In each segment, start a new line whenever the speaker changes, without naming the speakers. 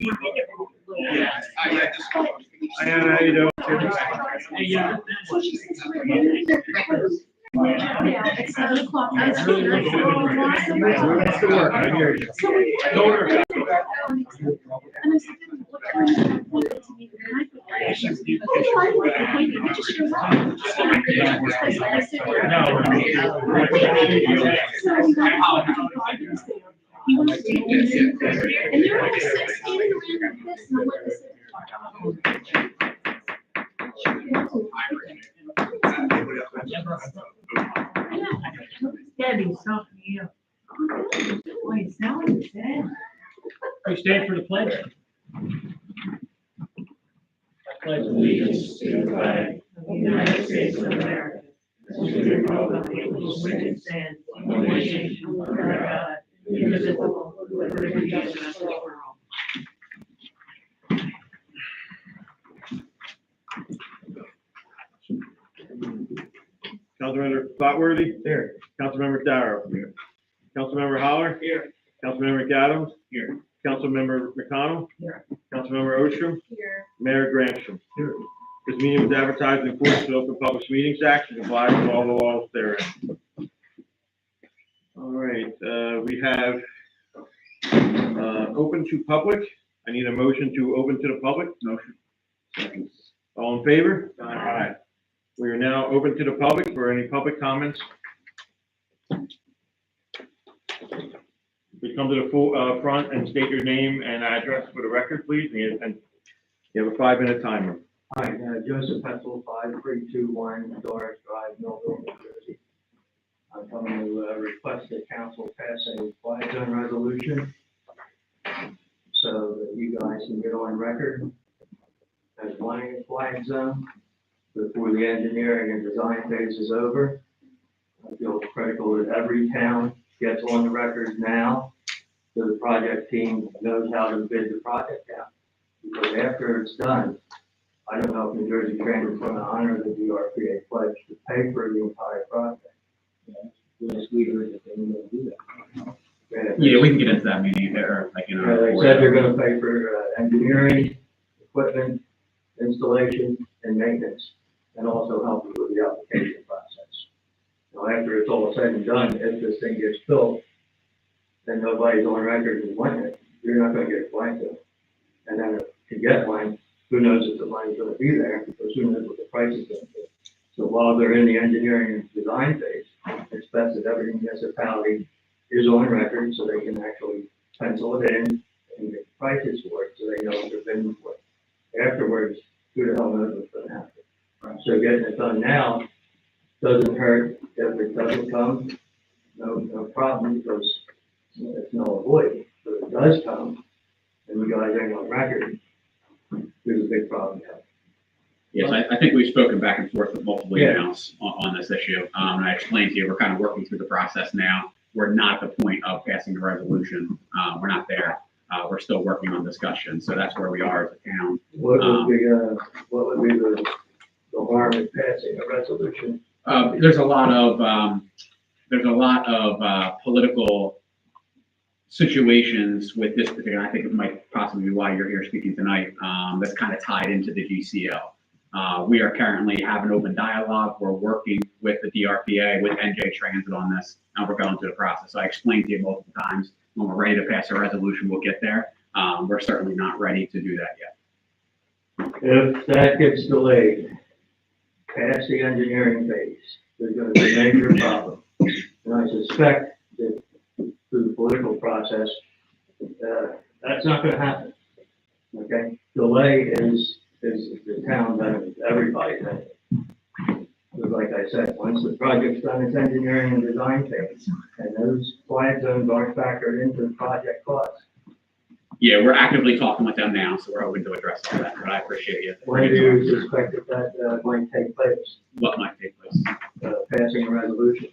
How you doing?
It's 7 o'clock.
I hear you.
He wants to take this, and there were like 6 standing around like this, and I'm like,
Debbie's talking to you. Wait, now it's dead.
We stand for the pledge. I pledge allegiance to the flag
Of the United States of America, to the republic for which it stands, one nation, under God, indivisible, with liberty and justice for all.
Councilmember Spotworthy? Here. Councilmember Darrow? Here. Councilmember Holler?
Here.
Councilmember McAdams?
Here.
Councilmember McConnell?
Here.
Councilmember Ostrom?
here.
Mayor Grantham? Here. This meeting was advertised in accordance with Open Public Meetings Act and complies with all the laws therein. All right, we have open to public. I need a motion to open to the public. Motion. All in favor? Aye. We are now open to the public for any public comments. Please come to the full front and state your name and address for the record, please. And you have a 5-minute timer.
Hi, Joseph Petzel, 5321 Doris Drive, Millville, New Jersey. I'm coming to request that council pass a flag zone resolution so that you guys can get on record as wanting a flag zone before the engineering and design phase is over. I feel it's critical that every town gets on the record now so the project team knows how to bid the project out. Because after it's done, I don't know if New Jersey Transit is going to honor the DRPA pledge to pay for the entire project. Yes, we heard that they were going to do that.
Yeah, we can get into that meeting there, like, you know.
They said they're going to pay for engineering, equipment, installation, and maintenance, and also help you with the application process. Now, after it's all said and done, if this thing gets built, then nobody's on record as wanting it, you're not going to get a flag zone. And then if you get one, who knows if the money's going to be there, because who knows what the price is going to be. So while they're in the engineering and design phase, it's best that every municipality is on record so they can actually pencil it in and get prices for it so they know what they're bidding for. Afterwards, who the hell knows what's going to happen. So getting it done now doesn't hurt. If it doesn't come, no problem, because it's null and void. But if it does come, and you guys ain't on record, there's a big problem there.
Yes, I think we've spoken back and forth with multiple emails on this issue. And I explained to you, we're kind of working through the process now. We're not at the point of passing a resolution. We're not there. We're still working on discussion. So that's where we are as a town.
What would be the harm in passing a resolution?
There's a lot of political situations with this particular, I think it might possibly be why you're here speaking tonight, that's kind of tied into the GCO. We are currently having open dialogue. We're working with the DRPA, with NJ Transit on this, and we're going through the process. So I explained to you multiple times, when we're ready to pass a resolution, we'll get there. We're certainly not ready to do that yet.
If that gets delayed past the engineering phase, there's going to be a major problem. And I suspect that through the political process, that's not going to happen. Okay? Delay is the town benefit, everybody benefit. Because like I said, once the project's done its engineering and design phase, and those flag zones aren't factored into the project costs.
Yeah, we're actively talking with them now, so we're hoping to address all that, but I appreciate you.
When do you suspect that might take place?
What might take place?
Passing a resolution?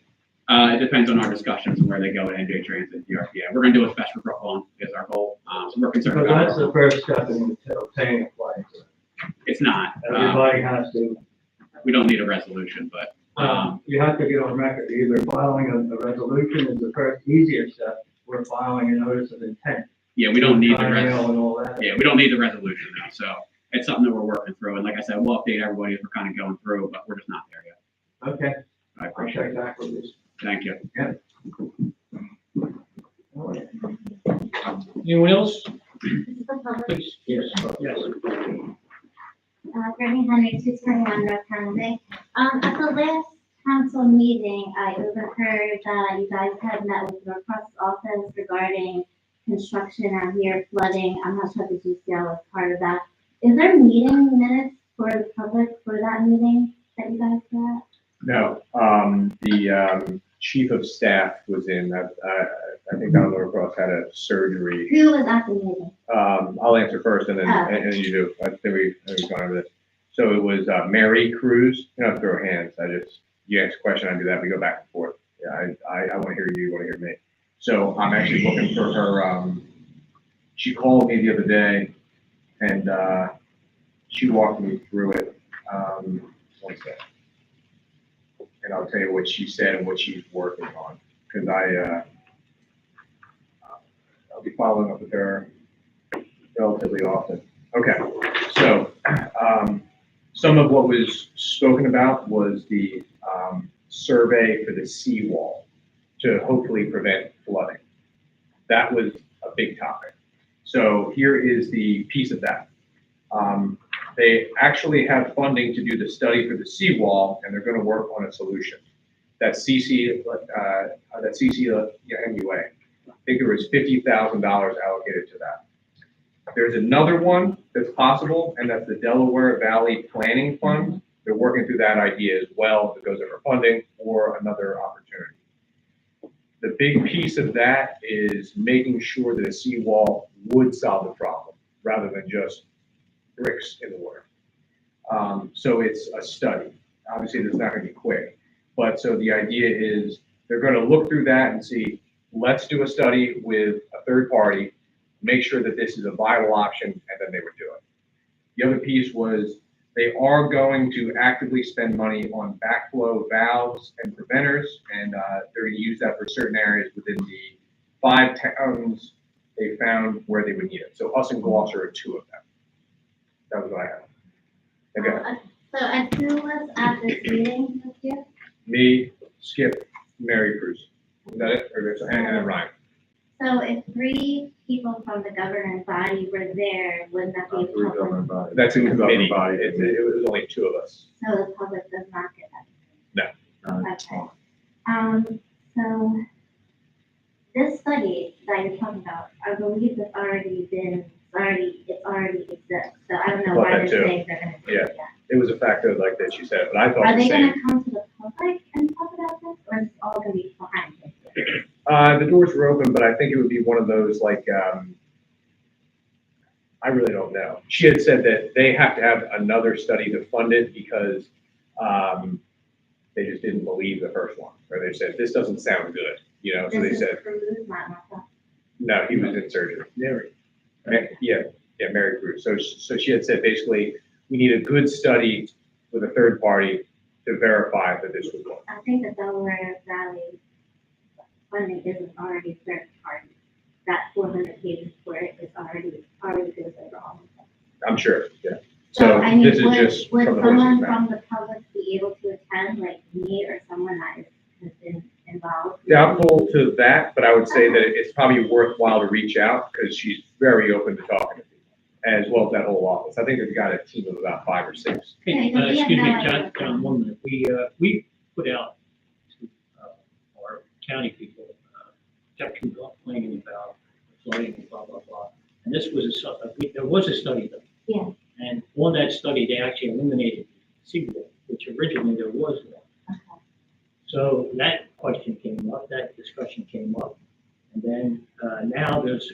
It depends on our discussions and where they go at NJ Transit, DRPA. We're going to do what's best for Brooklawn is our goal. So we're concerned
Because
about
that's the first step in obtaining a flag zone.
It's not.
Everybody has to.
We don't need a resolution, but
You have to get on record. Either filing a resolution is the first easier step, or filing a notice of intent.
Yeah, we don't need the
Email and all that.
Yeah, we don't need the resolution now, so it's something that we're working through, and like I said, we'll update everybody as we're kind of going through, but we're just not there yet.
Okay,
I
I'll
appreciate
check
it.
back with this.
Thank you.
All right.
Anyone else?
This is the public.
Please. Yes. Yes.
Brittany Henry, 221 North Conway. At the last council meeting, I overheard that you guys had met with the Northwest office regarding construction out here, flooding. I'm not sure if the GCL was part of that. Is there meeting minutes for the public for that meeting that you guys had?
No, the chief of staff was in, I think Don Norcross had a surgery.
Who was at the meeting?
I'll answer first and then,
Oh.
and then you do. I think we've gone over this. So it was Mary Cruz, you don't have to throw hands, you ask a question, I do that, we go back and forth. Yeah, I want to hear you, you want to hear me. So I'm actually looking for her, she called me the other day and she walked me through it. One second. And I'll tell you what she said and what she's working on, because I'll be following up with her relatively often. Okay, so some of what was spoken about was the survey for the seawall to hopefully prevent flooding. That was a big topic. So here is the piece of that. They actually have funding to do the study for the seawall, and they're going to work on a solution. That MUA. I think there was $50,000 allocated to that. There's another one that's possible, and that's the Delaware Valley Planning Fund. They're working through that idea as well, if it goes over funding or another opportunity. The big piece of that is making sure that a seawall would solve the problem, rather than just bricks in the water. So it's a study. Obviously, it's not going to be quick, but so the idea is they're going to look through that and see, let's do a study with a third party, make sure that this is a viable option, and then they would do it. The other piece was they are going to actively spend money on backflow valves and preventers, and they're going to use that for certain areas within the 5 towns they found where they would need it. So us and Gloucester are 2 of them. That was what I had. Okay.
So, and who was at this meeting with you?
Me, Skip, Mary Cruz. Is that it? Or there's, and then Ryan.
So if 3 people from the governing body were there, wouldn't that be a public?
That's a committee.
Body.
It was only 2 of us.
So the public does not get that?
No.
Okay. So this study that you're talking about, I believe it's already exists. So I don't know
Thought
why
that
they're
too.
saying they're gonna do
Yeah.
it again.
It was a factor like that she said, but I thought
Are
the
they
same.
gonna come to the public and talk about this, or is it all gonna be behind it?
The doors were open, but I think it would be one of those like, I really don't know. She had said that they have to have another study to fund it because they just didn't believe the first one, or they said, this doesn't sound good, you know, so they
This is
said,
Cruz, not myself.
no, he was in surgery. Mary. Yeah, Mary Cruz. So she had said, basically, we need a good study with a third party to verify that this would work.
I think the Delaware Valley funding isn't already third party. That 400 pages for it is already goes over all of them.
I'm sure, yeah.
So,
So
I mean,
this is
would
just
would
from the horse's
someone
mouth.
from the public be able to attend, like me or someone that has been involved?
Doubtful to that, but I would say that it's probably worthwhile to reach out because she's very open to talking to people, as well as that whole office. I think they've got a team of about 5 or 6.
Hey,
Okay,
excuse me,
no
John,
idea.
1 minute. We put out to our county people, section complaining about flooding and blah, blah, blah. And this was there was a study done.
Yeah.
And on that study, they actually eliminated seawall, which originally there was one.
Okay.
So that question came up, that discussion came up. And then now there's,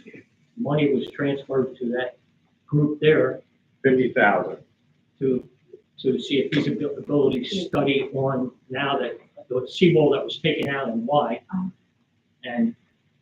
money was transferred to that group there
50,000.
to see a feasibility study on now that the seawall that was taken out and why. And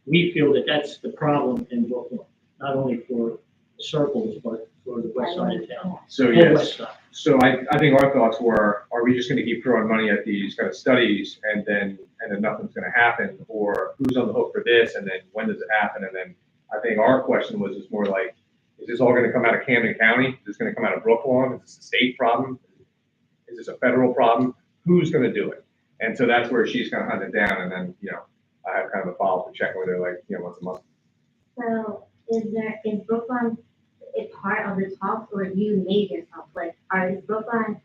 we feel that that's the problem in Brooklyn, not only for circles, but for the west side of town.
So
Whole
yes,
west side.
so I think our thoughts were, are we just going to keep throwing money at these kind of studies and then nothing's going to happen? Or who's on the hook for this? And then when does it happen? And then I think our question was just more like, is this all gonna come out of Camden County? Is this gonna come out of Brooklawn? Is this a state problem? Is this a federal problem? Who's gonna do it? And so that's where she's gonna hunt it down, and then, I have kind of a follow-up check with her, like, once a month.
So is Brooklyn a part of the talks, or you made yourself, like, is Brooklyn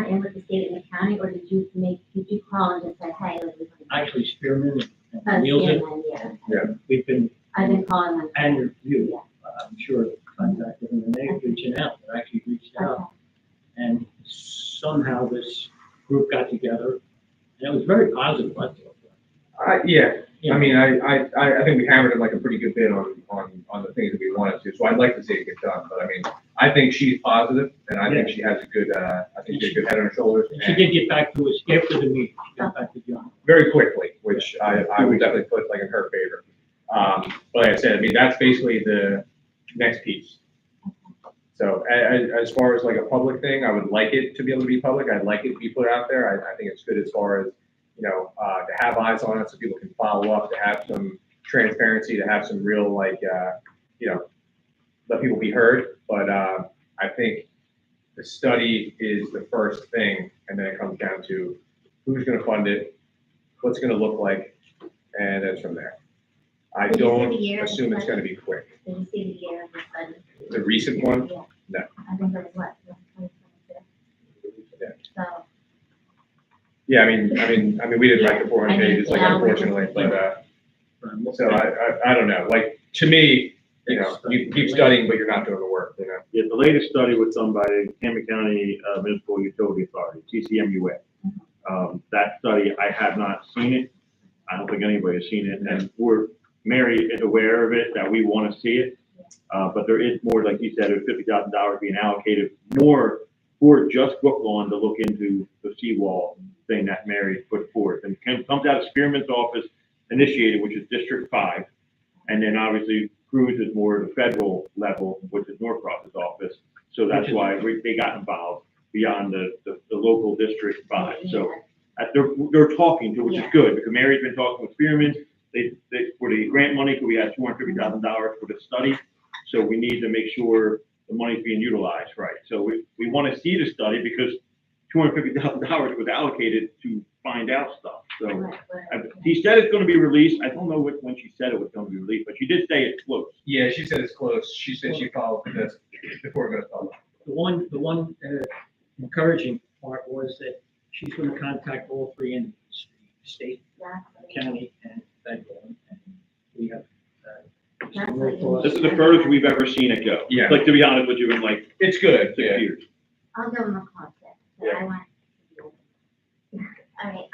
in with the state and the county, or did you call and just say, hey, like,
Actually, Spearman and Nielsen,
yeah,
we've been,
I've been calling them.
and you, I'm sure, contacted them, and they're reaching out, they actually reached out.
Okay.
And somehow this group got together, and it was very positive, I thought.
Yeah,
Yeah.
I mean, I think we hammered it like a pretty good bit on the things that we wanted to, so I'd like to see it get done, but I mean, I think she's positive, and I think she has a good, head on her shoulders.
She did get back to us after the meeting, she got back to John.
Very quickly, which I would definitely put like in her favor. But like I said, I mean, that's basically the next piece. So as far as like a public thing, I would like it to be able to be public. I'd like it to be put out there. I think it's good as far as, to have eyes on it so people can follow up, to have some transparency, to have some real like, let people be heard. But I think the study is the first thing, and then it comes down to who's going to fund it, what's it going to look like, and then from there. I
Did you see
don't
the year of the
assume it's
study?
going to be quick.
Did you see the year of the study?
The recent one,
Yeah.
No.
I think it was what, 2022?
Yeah.
So,
yeah, I mean, we didn't write the 400 pages, like,
Yeah,
unfortunately, but, so I don't know, like, to me, you keep studying, but you're not doing the work,
Yeah, the latest study was done by Camden County Municipal Utility Authority, TCMUA. That study, I have not seen it. I don't think anybody has seen it, and Mary is aware of it, that we want to see it. But there is more, like you said, there's $50,000 being allocated more for just Brooklawn to look into the seawall thing that Mary put forth. And it comes out of Spearman's office initiated, which is District 5. And then obviously Cruz is more the federal level, which is Norcross's office. So that's why they got involved beyond the local District 5. So they're talking to, which is good, because Mary's been talking with Spearman. They for the grant money, we had $250,000 for the study. So we need to make sure the money's being utilized right. So we want to see the study because $250,000 was allocated to find out stuff. So he said it's going to be released. I don't know when she said it was going to be released, but she did say it's close.
Yeah, she said it's close. She said she followed this before it goes public.
The one encouraging part was that she's gonna contact all three entities, state, county, and federal. And we have,
This is the furthest we've ever seen it go.
Yeah.
Like, to be honest with you, in like
It's good,
6
yeah.
years.
I'll give them a call, so I want. Alright,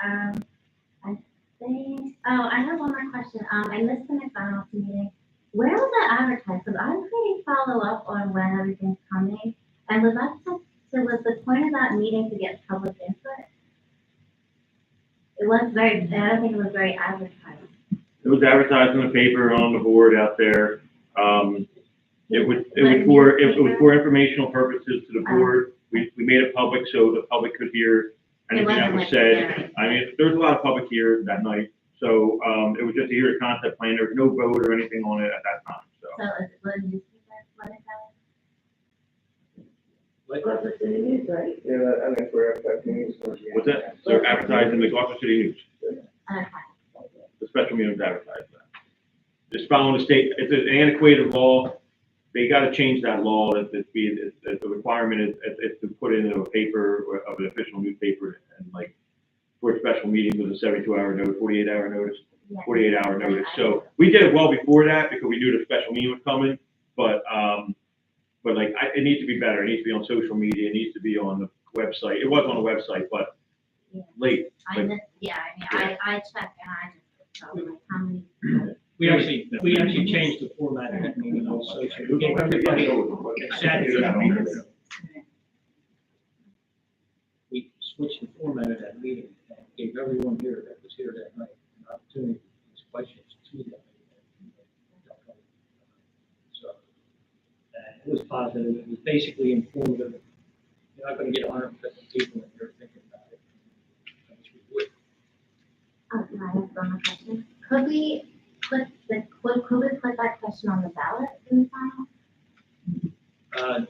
I think, I have one more question. I missed the McDonald's meeting. Where was that advertised? Because I'm trying to follow up on when everything's coming. And was the point of that meeting to get public input? I don't think it was very advertised.
It was advertised in the paper, on the board out there. It was for informational purposes to the board. We made it public so the public could hear anything that was said. I mean, there was a lot of public here that night. So, it was just to hear the concept plan. There was no vote or anything on it at that time, so.
So is it what newspaper? What is that?
Gloucester City News, right?
Yeah, I think we're affecting.
What's that? They're advertised in the Gloucester City News.
Okay.
The special meeting was advertised that. Just following the state, it's an antiquated law. They gotta change that law, that the requirement is to put it into a paper, or of an official newspaper, and like, for a special meeting with a 72-hour notice, 48-hour notice,
Yeah.
48-hour notice. So we did it well before that, because we knew the special meeting was coming, but like, it needs to be better. It needs to be on social media, it needs to be on the website. It was on the website, but
Yeah.
late.
I missed, I checked and I just, so like, how many?
we actually changed the format of that meeting also. So we gave everybody that sat here that meeting. We switched the format of that meeting and gave everyone here that was here that night an opportunity to ask questions to them. So, it was positive. It was basically informative. You're not gonna get 150 people in here thinking about it.
Oh, can I ask one more question? Could we could we put that question on the ballot in the final?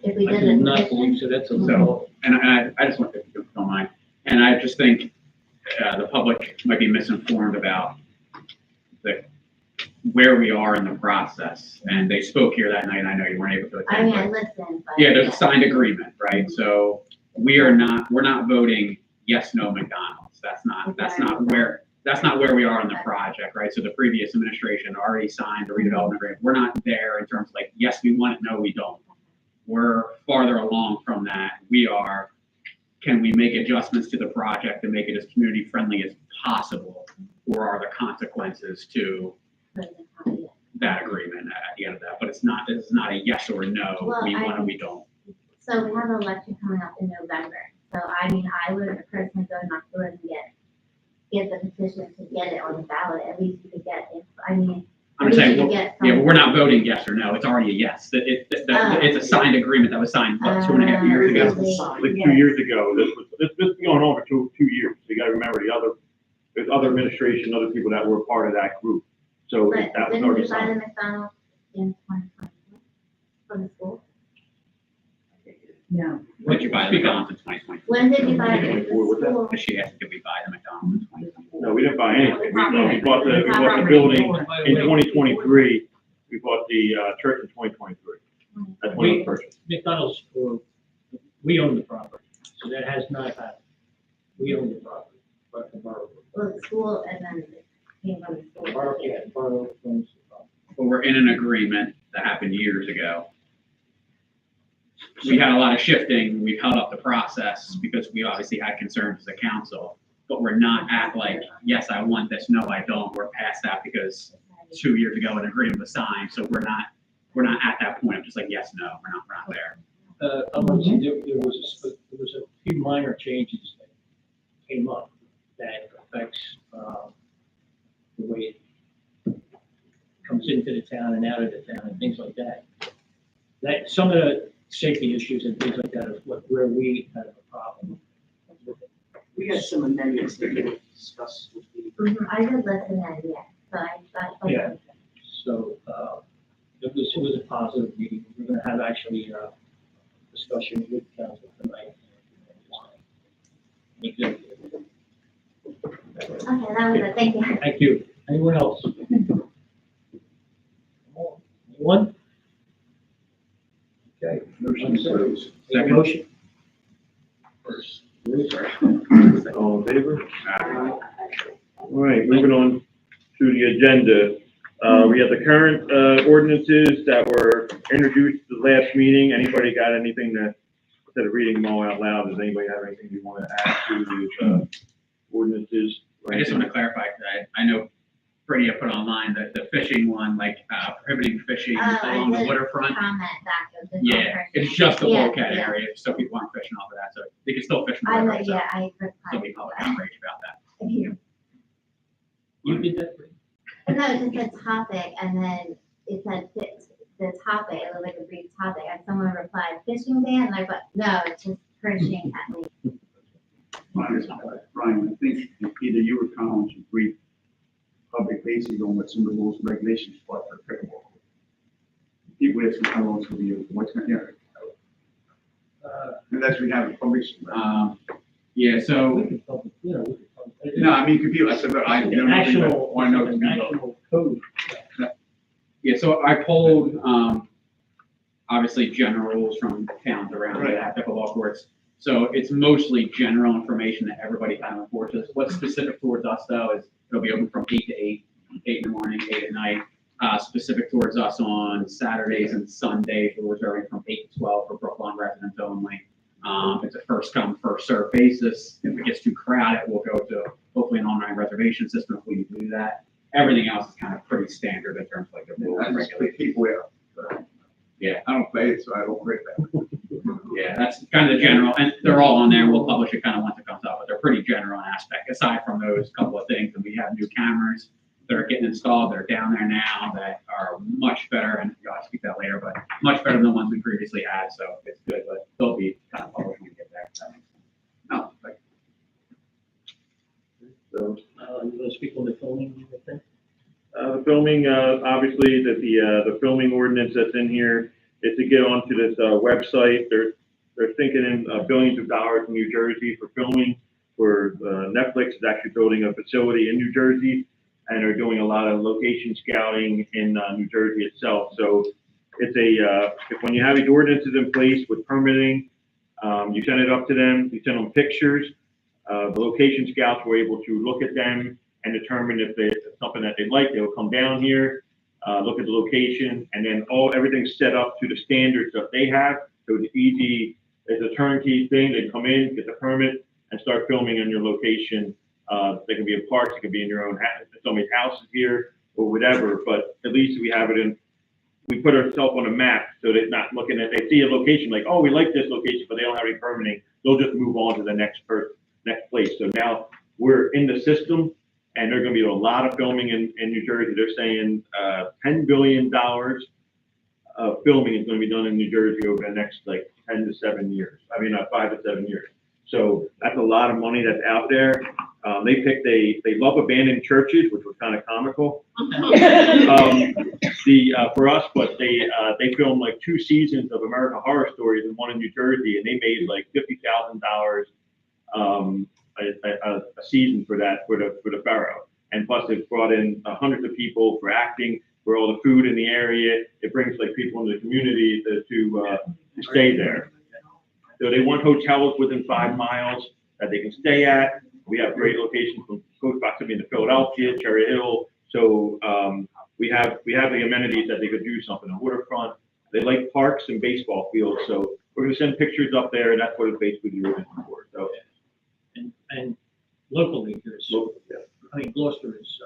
If we
I
did
do
a
not
petition?
believe so, that's a
So,
little,
and I just want to, if you don't mind, and I just think the public might be misinformed about where we are in the process. And they spoke here that night, and I know you weren't able to
I
attend.
mean, I
but-
listened, but.
Yeah, there's a signed agreement, right? So we're not voting yes, no McDonald's. That's not where we are in the project, right? So the previous administration already signed the redevelopment agreement. We're not there in terms of like, yes, we want it, no, we don't. We're farther along from that. Can we make adjustments to the project to make it as community friendly as possible? Or are there consequences to that agreement at the end of that? But it's not a yes or no,
Well,
we want it, we don't.
So we have an election coming up in November, so I mean, I would personally go knock doors and get the petition to get it on the ballot, at least you could get it, I mean.
I'm
at least
saying,
you could
well,
get
yeah, but
some-
we're not voting yes or no. It's already a yes. It's a signed agreement that was signed, what, 2.5 years ago?
Really?
Like 2 years ago, this was going on for two years. So you gotta remember there's other administration, other people that were part of that group. So
But
that was
didn't
already
we buy the
signed.
McDonald's in 2020 from the school?
No.
Did you buy the McDonald's in 2020?
When did you buy it from the
What's that?
school?
Because she asked, did we buy the McDonald's in 2020?
No, we didn't buy anything. We bought the building in 2023. We bought the church in 2023. That's when it was purchased.
McDonald's, we own the property, so that has not happened. We own the property, but the borough.
Well, the school and then it came from the school.
Borough, yeah, borough owns the property.
But we're in an agreement that happened years ago. We had a lot of shifting. We've held up the process because we obviously had concerns as a council. But we're not at like, yes, I want this, no, I don't. We're past that because 2 years ago an agreement was signed. So we're not at that point of just like, yes, no, we're not there.
I want to say there was a few minor changes that came up that affects, the way it comes into the town and out of the town and things like that. That, some of the safety issues and things like that is where we have a problem.
We had some amendments that we discussed with the
I did listen in, yeah, so I.
Yeah. So, it was a positive meeting. We're gonna have actually a discussion with council tonight. Executive.
Okay, that was it, thank you.
Thank you. Anyone else? Anyone? Okay. Motion closed.
Second.
Motion.
First.
All in favor? All right, moving on to the agenda. We have the current ordinances that were introduced at the last meeting. Anybody got anything that, instead of reading them all out loud, does anybody have anything you want to add to these ordinances?
I just want to clarify, that I know Freddie had put online the fishing one, like prohibiting fishing along the waterfront.
Comment back of the.
Yeah, it's just the
Yeah,
bulkhead
yeah.
area, so people aren't fishing off of that, so they can still fish in the
I
river.
would,
So
yeah, I.
there'll be public outrage about that.
You did that?
No, it just said topic, and then it said the topic, it was like a brief topic, and someone replied, fishing ban, and I thought, no, it's just perching at me.
Brian, I think either you or Colin should brief public faces on what some of the rules and regulations are for pickleball. People ask me how long it's gonna be, what's gonna happen. Unless we have a public.
Yeah, so,
We could public, you know, we could public.
No, I mean, computer, I said, but I don't know.
National,
I know.
national code.
yeah, so I pulled, obviously general rules from towns around that have pickleball courts. So it's mostly general information that everybody kind of enforces. What's specific towards us though is it'll be open from 8 to 8, 8 in the morning, 8 at night. Specific towards us on Saturdays and Sundays, we're reserving from 8 to 12 for Brooklawn residents only. It's a first come, first served basis. If it gets too crowded, we'll go to hopefully an online reservation system if we do that. Everything else is kind of pretty standard in terms of like the rules
I
and
just
regulations.
pick people out.
Yeah.
I don't play it, so I don't break that.
Yeah, that's kind of the general, and they're all on there. We'll publish it kind of once it comes out, but they're pretty general in aspect. Aside from those couple of things, and we have new cameras that are getting installed. They're down there now that are much better, and I'll speak that later, but much better than the ones we previously had. So it's good, but they'll be kind of published when we get there. That makes sense.
No, like,
So,
You want to speak on the filming thing?
the filming, obviously, that the filming ordinance that's in here is to get onto this, website. They're thinking in billions of dollars in New Jersey for filming, where, Netflix is actually building a facility in New Jersey, and are doing a lot of location scouting in, New Jersey itself. So it's when you have these ordinances in place with permitting, you send it up to them, you send them pictures. The location scouts were able to look at them and determine if it's something that they like. They'll come down here, look at the location, and then everything's set up to the standards that they have. So it's easy, it's a turnkey thing. They come in, get the permit, and start filming on your location. They can be in parks, it can be in your own house, somebody's houses here, or whatever. But at least we have it in. We put ourselves on a map, so they're not looking at. They see a location like, oh, we like this location, but they don't have any permitting. They'll just move on to the next place. So now we're in the system, and there's going to be a lot of filming in New Jersey. They're saying $10 billion of filming is going to be done in New Jersey over the next like 10 to 7 years. I mean, 5 to 7 years. So that's a lot of money that's out there. They love abandoned churches, which was kind of comical for us, but they filmed like 2 seasons of American Horror Stories and one in New Jersey, and they made like $50,000 a season for the Borough. And plus, they've brought in hundreds of people for acting, for all the food in the area. It brings like people in the community to stay there. So they want hotels within 5 miles that they can stay at. We have great locations from close proximity to Philadelphia, Cherry Hill. So we have the amenities that they could do something on waterfront. They like parks and baseball fields. So we're going to send pictures up there, and that's what it's basically the ordinance for. So
and locally, I mean, Gloucester is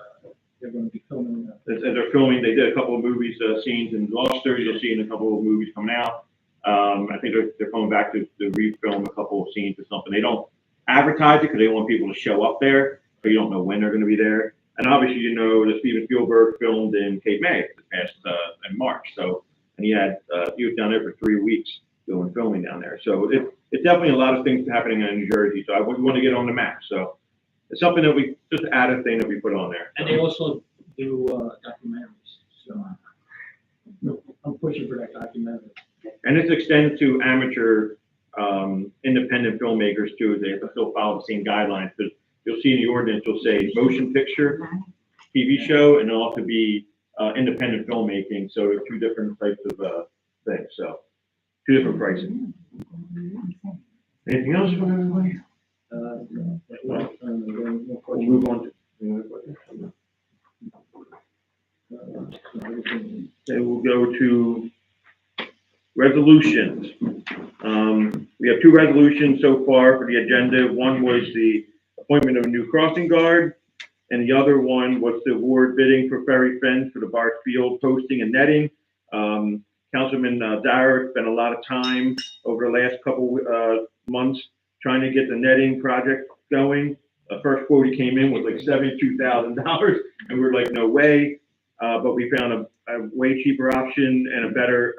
they're going to be filming.
As they're filming, they did a couple of movies scenes in Gloucester. You'll see in a couple of movies coming out. I think they're coming back to refilm a couple of scenes or something. They don't advertise it because they want people to show up there, but you don't know when they're going to be there. And obviously, you know, that Steven Spielberg filmed in Cape May this past in March. So, and he was down there for 3 weeks doing filming down there. So it's definitely a lot of things happening in New Jersey. So we want to get on the map. So it's something that we just add a thing that we put on there.
And they also do documentaries. So I'm pushing for that documentary.
And this extends to amateur independent filmmakers too. They have to still follow the same guidelines. Because you'll see in the ordinance, you'll say motion picture, TV show, and it'll also be independent filmmaking. So 2 different types of things. So 2 different pricing. Anything else from everybody? We'll move on to. Okay, we'll go to resolutions. We have 2 resolutions so far for the agenda. One was the appointment of a new crossing guard, and the other one was the award bidding for ferry fence for the Bart Field posting and netting. Councilman Dyer spent a lot of time over the last couple months trying to get the netting project going. The first quote he came in was like $72,000, and we were like, no way. But we found a way cheaper option and a better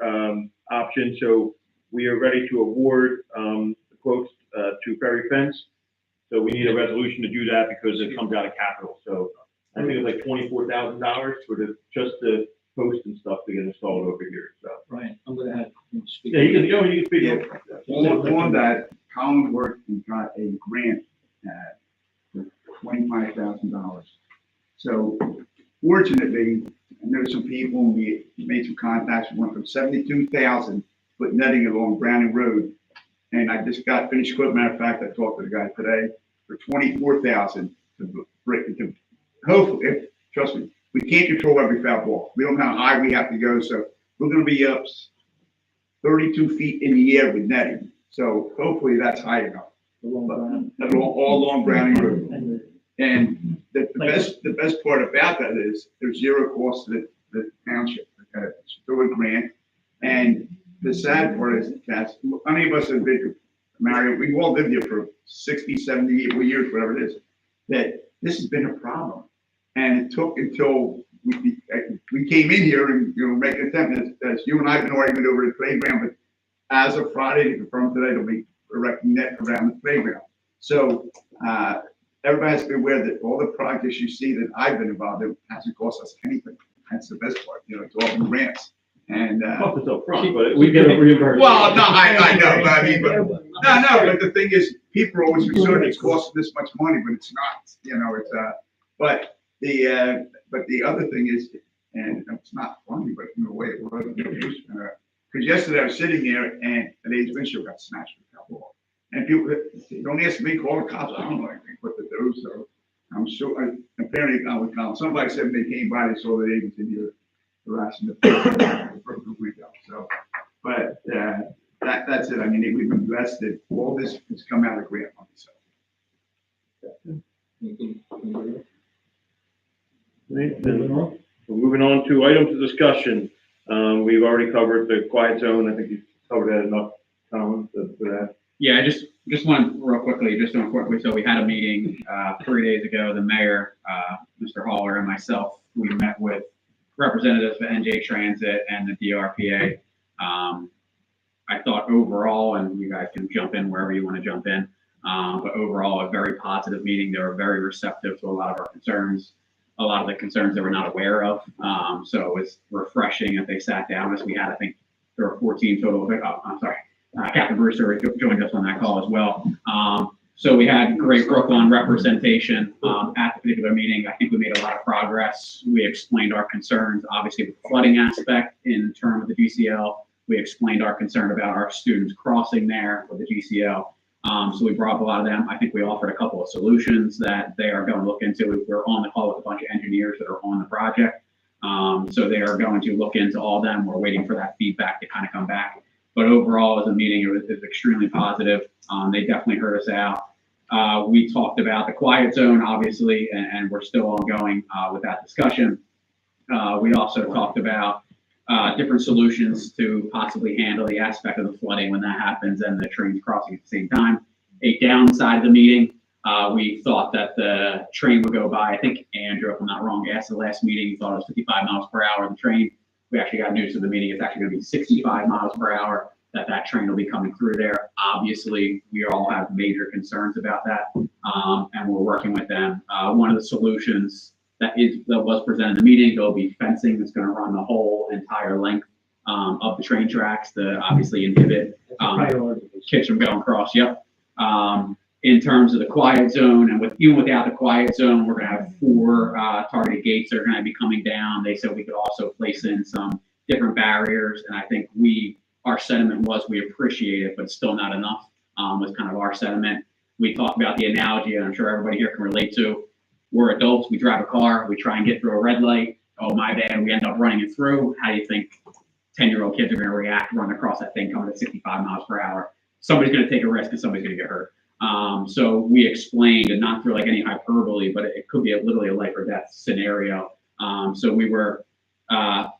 option. So we are ready to award the quotes to Ferry Fence. So we need a resolution to do that because it comes out of capital. So I think it's like $24,000 for just the post and stuff to get installed over here. So
Right, I'm going to have him speak.
yeah, you can speak.
On that, Colin worked and got a grant for $25,000. So fortunately, I know some people, and we made some contacts, we went from 72,000, put netting along Browning Road. And I just got finished quote, matter of fact, I talked to the guy today, for 24,000 to hopefully, trust me, we can't control every foul ball. We don't know how high we have to go. So we're going to be up 32 feet in the air with netting. So hopefully that's high enough. All along Browning Road. And the best part about that is there's 0 cost to the township. Okay? It's through a grant. And the sad part is that any of us have been married, we've all lived here for 60, 70 years, whatever it is, that this has been a problem. And it took until we came in here and, make an attempt, as you and I have been arguing over the playground, but as of Friday, to confirm today, they'll be erecting net around the playground. So everybody has to be aware that all the projects you see that I've been involved in hasn't cost us anything. That's the best part, you know, to offer grants. And,
Plus it's up front, but we get a reimbursement.
well, no, I know, but I mean, but the thing is, people are always concerned it's costing this much money, but it's not, you know, but the other thing is, and it's not funny, but in a way it was, because yesterday I was sitting there and the lady's windshield got smashed with a couple. And people, don't ask me, call the cops, I don't know anything what to do, so I'm sure, apparently, I would call, somebody said when they came by, they saw the ladies in here harassing the window, so, but, that's it, I mean, we've invested, all this has come out of grant money, so.
Right, then we're moving on to items of discussion. We've already covered the quiet zone. I think you covered that enough, Tom, for that.
Yeah, just one real quickly, so we had a meeting, 3 days ago, the mayor, Mr. Haller and myself, we met with representatives of NJ Transit and the DRPA. I thought overall, and you guys can jump in wherever you want to jump in, but overall, a very positive meeting. They were very receptive to a lot of our concerns, a lot of the concerns they were not aware of. So it was refreshing that they sat down with us. We had, I think, there were 14 total, I'm sorry, Captain Brewster joined us on that call as well. So we had great Brooklawn representation at the particular meeting. I think we made a lot of progress. We explained our concerns, obviously, with the flooding aspect in terms of the GCL. We explained our concern about our students crossing there with the GCL. So we brought up a lot of them. I think we offered a couple of solutions that they are going to look into. We're on the call with a bunch of engineers that are on the project. So they are going to look into all of them. We're waiting for that feedback to kind of come back. But overall, as a meeting, it was extremely positive. They definitely heard us out. We talked about the quiet zone, obviously, and we're still ongoing with that discussion. We also talked about different solutions to possibly handle the aspect of the flooding when that happens and the trains crossing at the same time. A downside of the meeting, we thought that the train would go by. I think Andrew, if I'm not wrong, asked the last meeting, he thought it was 55 miles per hour. The train, we actually got news of the meeting. It's actually going to be 65 miles per hour that train will be coming through there. Obviously, we all have major concerns about that, and we're working with them. One of the solutions that was presented in the meeting, there'll be fencing that's going to run the whole entire length of the train tracks to obviously inhibit kids from going across. Yep. In terms of the quiet zone, and even without the quiet zone, we're going to have 4 targeted gates that are going to be coming down. They said we could also place in some different barriers, and I think our sentiment was we appreciate it, but still not enough. Was kind of our sentiment. We talked about the analogy, and I'm sure everybody here can relate to. We're adults, we drive a car, we try and get through a red light. Oh, my bad, we end up running it through. How do you think 10-year-old kids are going to react running across that thing coming at 65 miles per hour? Somebody's going to take a risk and somebody's going to get hurt. So we explained, and not through like any hyperbole, but it could be literally a life or death scenario. So we were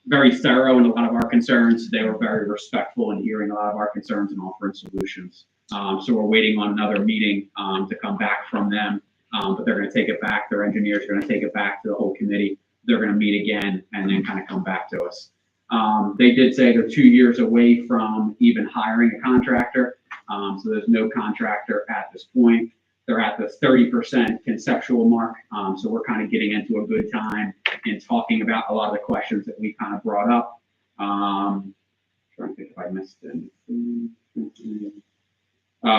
very thorough in a lot of our concerns. They were very respectful in hearing a lot of our concerns and offering solutions. So we're waiting on another meeting to come back from them. But they're going to take it back. Their engineers are going to take it back to the whole committee. They're going to meet again and then kind of come back to us. They did say they're 2 years away from even hiring a contractor. So there's no contractor at this point. They're at the 30% conceptual mark. So we're kind of getting into a good time in talking about a lot of the questions that we kind of brought up. Trying to think if I missed anything.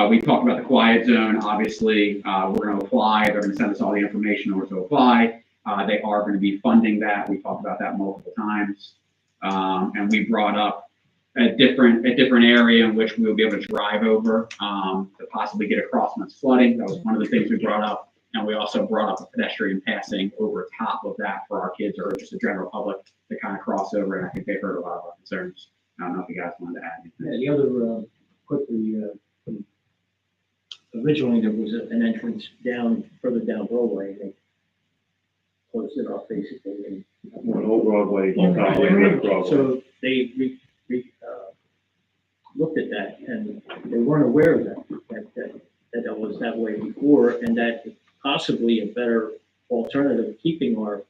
We talked about the quiet zone. Obviously, we're going to apply. They're going to send us all the information in order to apply. They are going to be funding that. We talked about that multiple times. And we brought up a different area in which we will be able to drive over to possibly get across when it's flooding. That was one of the things we brought up. And we also brought up a pedestrian passing over top of that for our kids or just the general public to kind of cross over. And I think they heard a lot of our concerns. I don't know if you guys wanted to add anything.
Yeah, the other, quickly, originally there was an entrance further down Broadway, and they closed it off basically.
One old Broadway, left Broadway.
So they looked at that, and they weren't aware of that was that way before, and that possibly a better alternative, keeping our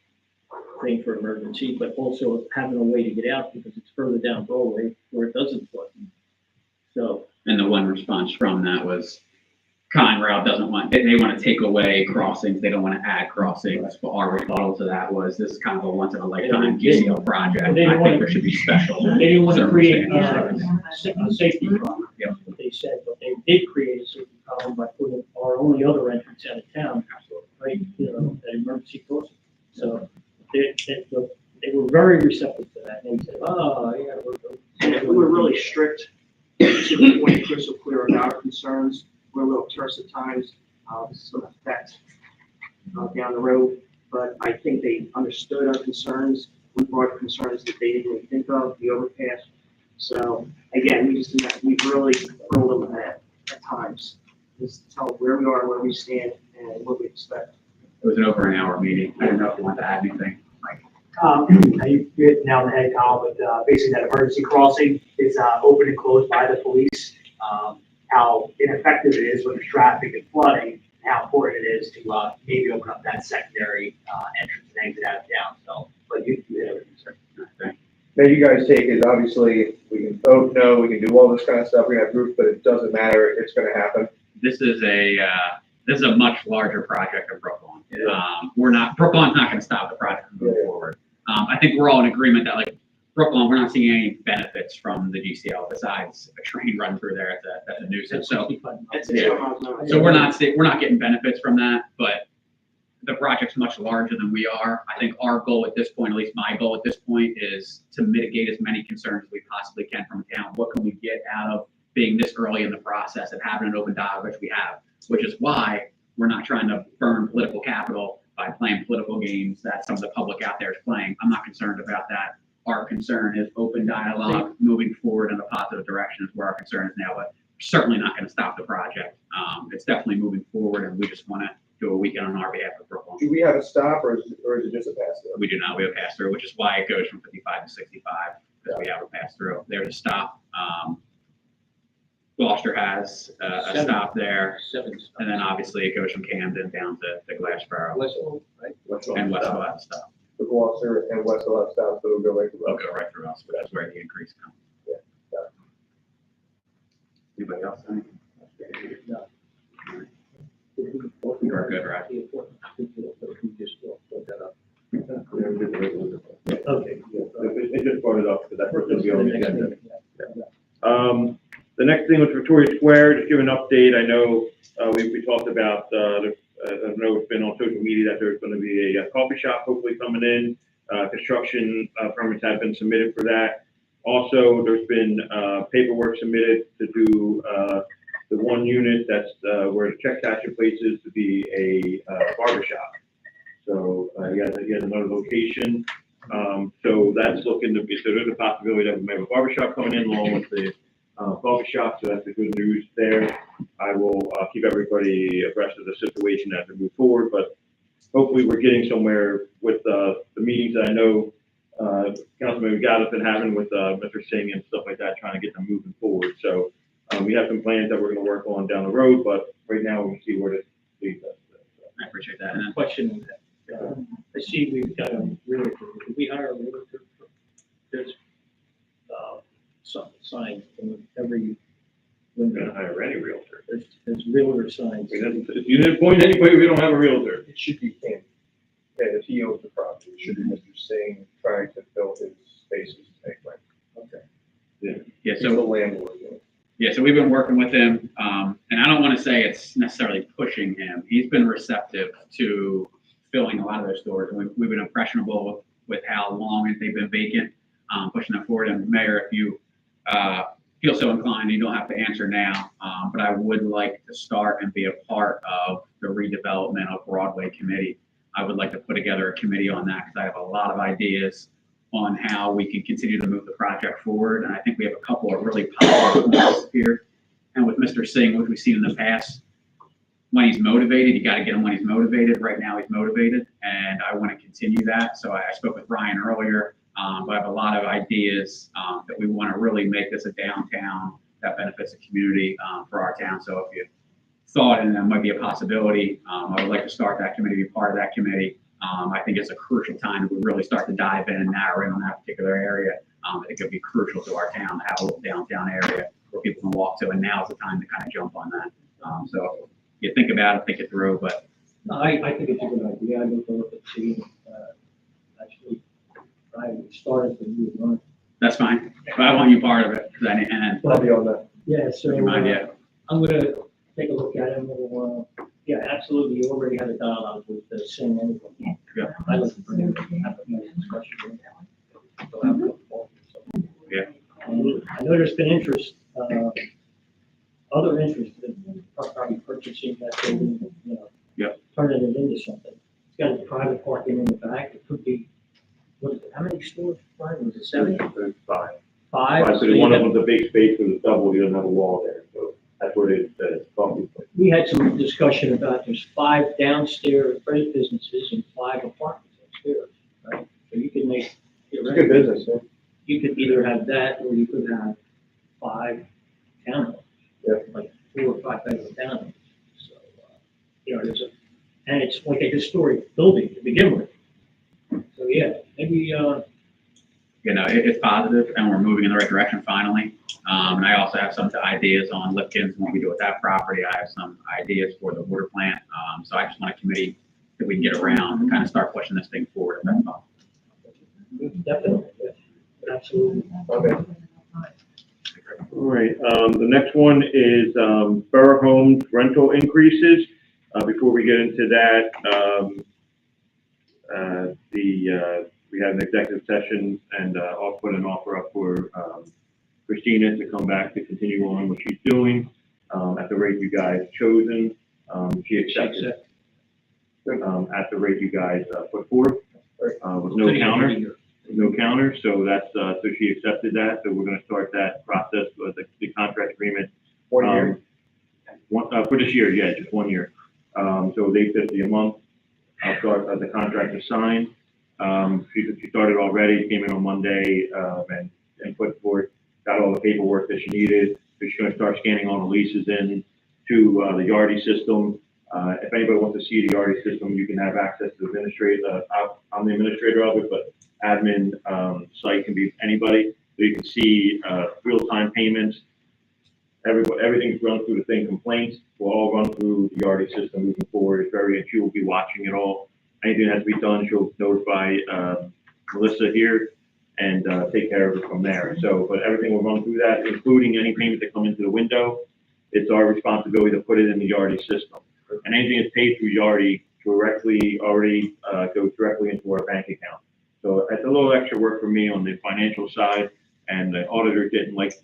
thing for emergency, but also having a way to get out because it's further down Broadway where it doesn't flood. So.
And the one response from that was Conrail doesn't want, they want to take away crossings, they don't want to add crossings. But our rebuttal to that was, this is kind of a once in a lifetime GCL project. I
They didn't
think there should be special.
They didn't want to create
circumstances.
a safety problem.
Yep.
That's what they said, but they did create a safety problem by putting our only other entrance out of town, right, an emergency crossing. So they were very receptive to that. They said, oh, yeah,
And we were really strict to the point, crystal clear about our concerns. We're a little terse at times, some effect down the road, but I think they understood our concerns. We brought concerns that they didn't even think of, the overpass. So again, we really grilled them at times. Just tell them where we are, where we stand, and what we expect.
It was an over an hour meeting. I didn't know if you wanted to add anything.
You hit nail on the head, Colin, but basically that emergency crossing is open and closed by the police. How ineffective it is when there's traffic and flooding, and how important it is to maybe open up that secondary entrance and exit out of town. So, but you hit everything, sir.
Now you guys take is obviously, we can vote no, we can do all this kind of stuff, we can have groups, but it doesn't matter, it's gonna happen.
This is a much larger project than Brooklawn. Brooklawn's not going to stop the project from moving forward. I think we're all in agreement that like Brooklawn, we're not seeing any benefits from the GCL besides a train run through there. That's a nuisance. So
That's
So we're not getting benefits from that, but the project's much larger than we are. I think our goal at this point, at least my goal at this point, is to mitigate as many concerns as we possibly can from the town. What can we get out of being this early in the process and having an open dialogue, which we have, which is why we're not trying to burn political capital by playing political games that some of the public out there is playing. I'm not concerned about that. Our concern is open dialogue, moving forward in a positive direction is where our concern is now, but certainly not going to stop the project. It's definitely moving forward, and we just want to do a weekend on our behalf of Brooklyn.
Do we have a stop or is it just a pass through?
We do not. We have a pass through, which is why it goes from 55 to 65, because we have a pass through. There's a stop. Gloucester has a stop there, and then obviously it goes from Camden down to Glassboro.
Westfield, right?
And Westfield has a stop.
The Gloucester and Westfield have stops, but it'll go right through.
They'll go right through us, but that's where the increase comes.
Yeah, got it.
Anybody else?
No.
You're good, right?
Okay.
It just brought it up, because that's going to be on the agenda. The next thing was Victoria Square, just give an update. I know, we talked about, I know it's been on social media that there's gonna be a coffee shop hopefully coming in. Construction, permits have been submitted for that. Also, there's been, paperwork submitted to do, the one unit that's, where the check cashing place is to be a, barber shop. So, he has another location. So that's looking to be, so there's a possibility that we may have a barber shop coming in along with the, coffee shop, so that's the good news there. I will keep everybody abreast of the situation as we move forward, but hopefully we're getting somewhere with the meetings that I know Councilman Gatto's been having with Mr. Singh and stuff like that, trying to get them moving forward. So we have some plans that we're going to work on down the road, but right now we can see where this leads us.
I appreciate that. And then
Question, I see we've got a realtor. Did we hire a realtor? There's some signs in every
We're going
window.
to hire any realtor.
There's realtor signs.
If you didn't point anybody, we don't have a realtor.
It should be him. Yeah, if he owns the property, it should be Mr. Singh trying to fill his spaces to make rent.
Okay.
yeah,
He's the
so
landlord.
we've been working with him, and I don't want to say it's necessarily pushing him. He's been receptive to filling a lot of those stores. We've been impressionable with how long they've been vacant, pushing them forward. And Mayor, if you feel so inclined, you don't have to answer now, but I would like to start and be a part of the redevelopment of Broadway committee. I would like to put together a committee on that because I have a lot of ideas on how we can continue to move the project forward. And I think we have a couple of really positive points here. And with Mr. Singh, which we've seen in the past, when he's motivated, you got to get him when he's motivated. Right now he's motivated, and I want to continue that. So I spoke with Ryan earlier. But I have a lot of ideas that we want to really make this a downtown that benefits the community for our town. So if you thought and that might be a possibility, I would like to start that committee, be part of that committee. I think it's a crucial time to really start to dive in and narrow in on that particular area. I think it'd be crucial to our town to have a little downtown area where people can walk to, and now's the time to kind of jump on that. So you think about it, think it through, but
No, I think it's a good idea. I looked over to see, actually, I started to move on.
that's fine. But I want you part of it, 'cause and
I'll be on that.
Yeah, so,
keep in mind, yeah.
I'm gonna take a look at it and we'll, yeah, absolutely, you already had a dialogue with the same anyway.
Yeah.
I look for them to have a nice discussion. So I'm looking forward to it.
Yeah.
And I know there's been interest, other interest in probably purchasing that building, you know.
Yep.
Turning it into something. It's got a private parking in the back, it could be, what is it, how many stores, Brian, was it 7?
There's five.
Five?
Right, so one of them's a big space, so it's double, he doesn't have a wall there, so that's where the coffee place.
We had some discussion about there's 5 downstairs freight businesses and 5 apartments upstairs, right? So you could make,
It's a good business, yeah.
you could either have that or you could have 5 townhomes.
Yeah.
Like 4 or 5 bedroom townhomes. So, you know, and it's like a historic building to begin with. So, yeah, maybe,
You know, it's positive and we're moving in the right direction finally. And I also have some ideas on Lipkins and what we do with that property. I have some ideas for the water plant. So I just want a committee that we can get around and kind of start pushing this thing forward, if that's possible.
definitely, yeah, absolutely.
Okay.
All right, the next one is, Borough Homes rental increases. Before we get into that, we had an executive session and, I'll put an offer up for, Christina to come back to continue on what she's doing, at the rate you guys chosen. She accepted, at the rate you guys, put forth, with no counter. No counter, so that's, so she accepted that, so we're gonna start that process with the contract agreement.
1 year.
For this year, yeah, just 1 year. So $850 a month, I'll start, the contract is signed. She started already, came in on Monday, and put forth, got all the paperwork that she needed. So she's gonna start scanning all the leases in to, the Yardi system. If anybody wants to see the Yardi system, you can have access to the administrator, I'm the administrator of it, but admin site can be anybody, so you can see real-time payments. Everything's run through the thing, complaints will all run through the Yardi system moving forward. It's very, and she will be watching it all. Anything that has to be done, she'll notify Melissa here and take care of it from there. So, but everything will run through that, including any payments that come into the window. It's our responsibility to put it in the Yardi system. And anything that's paid through Yardi directly already goes directly into our bank account. So it's a little extra work for me on the financial side, and the auditor didn't like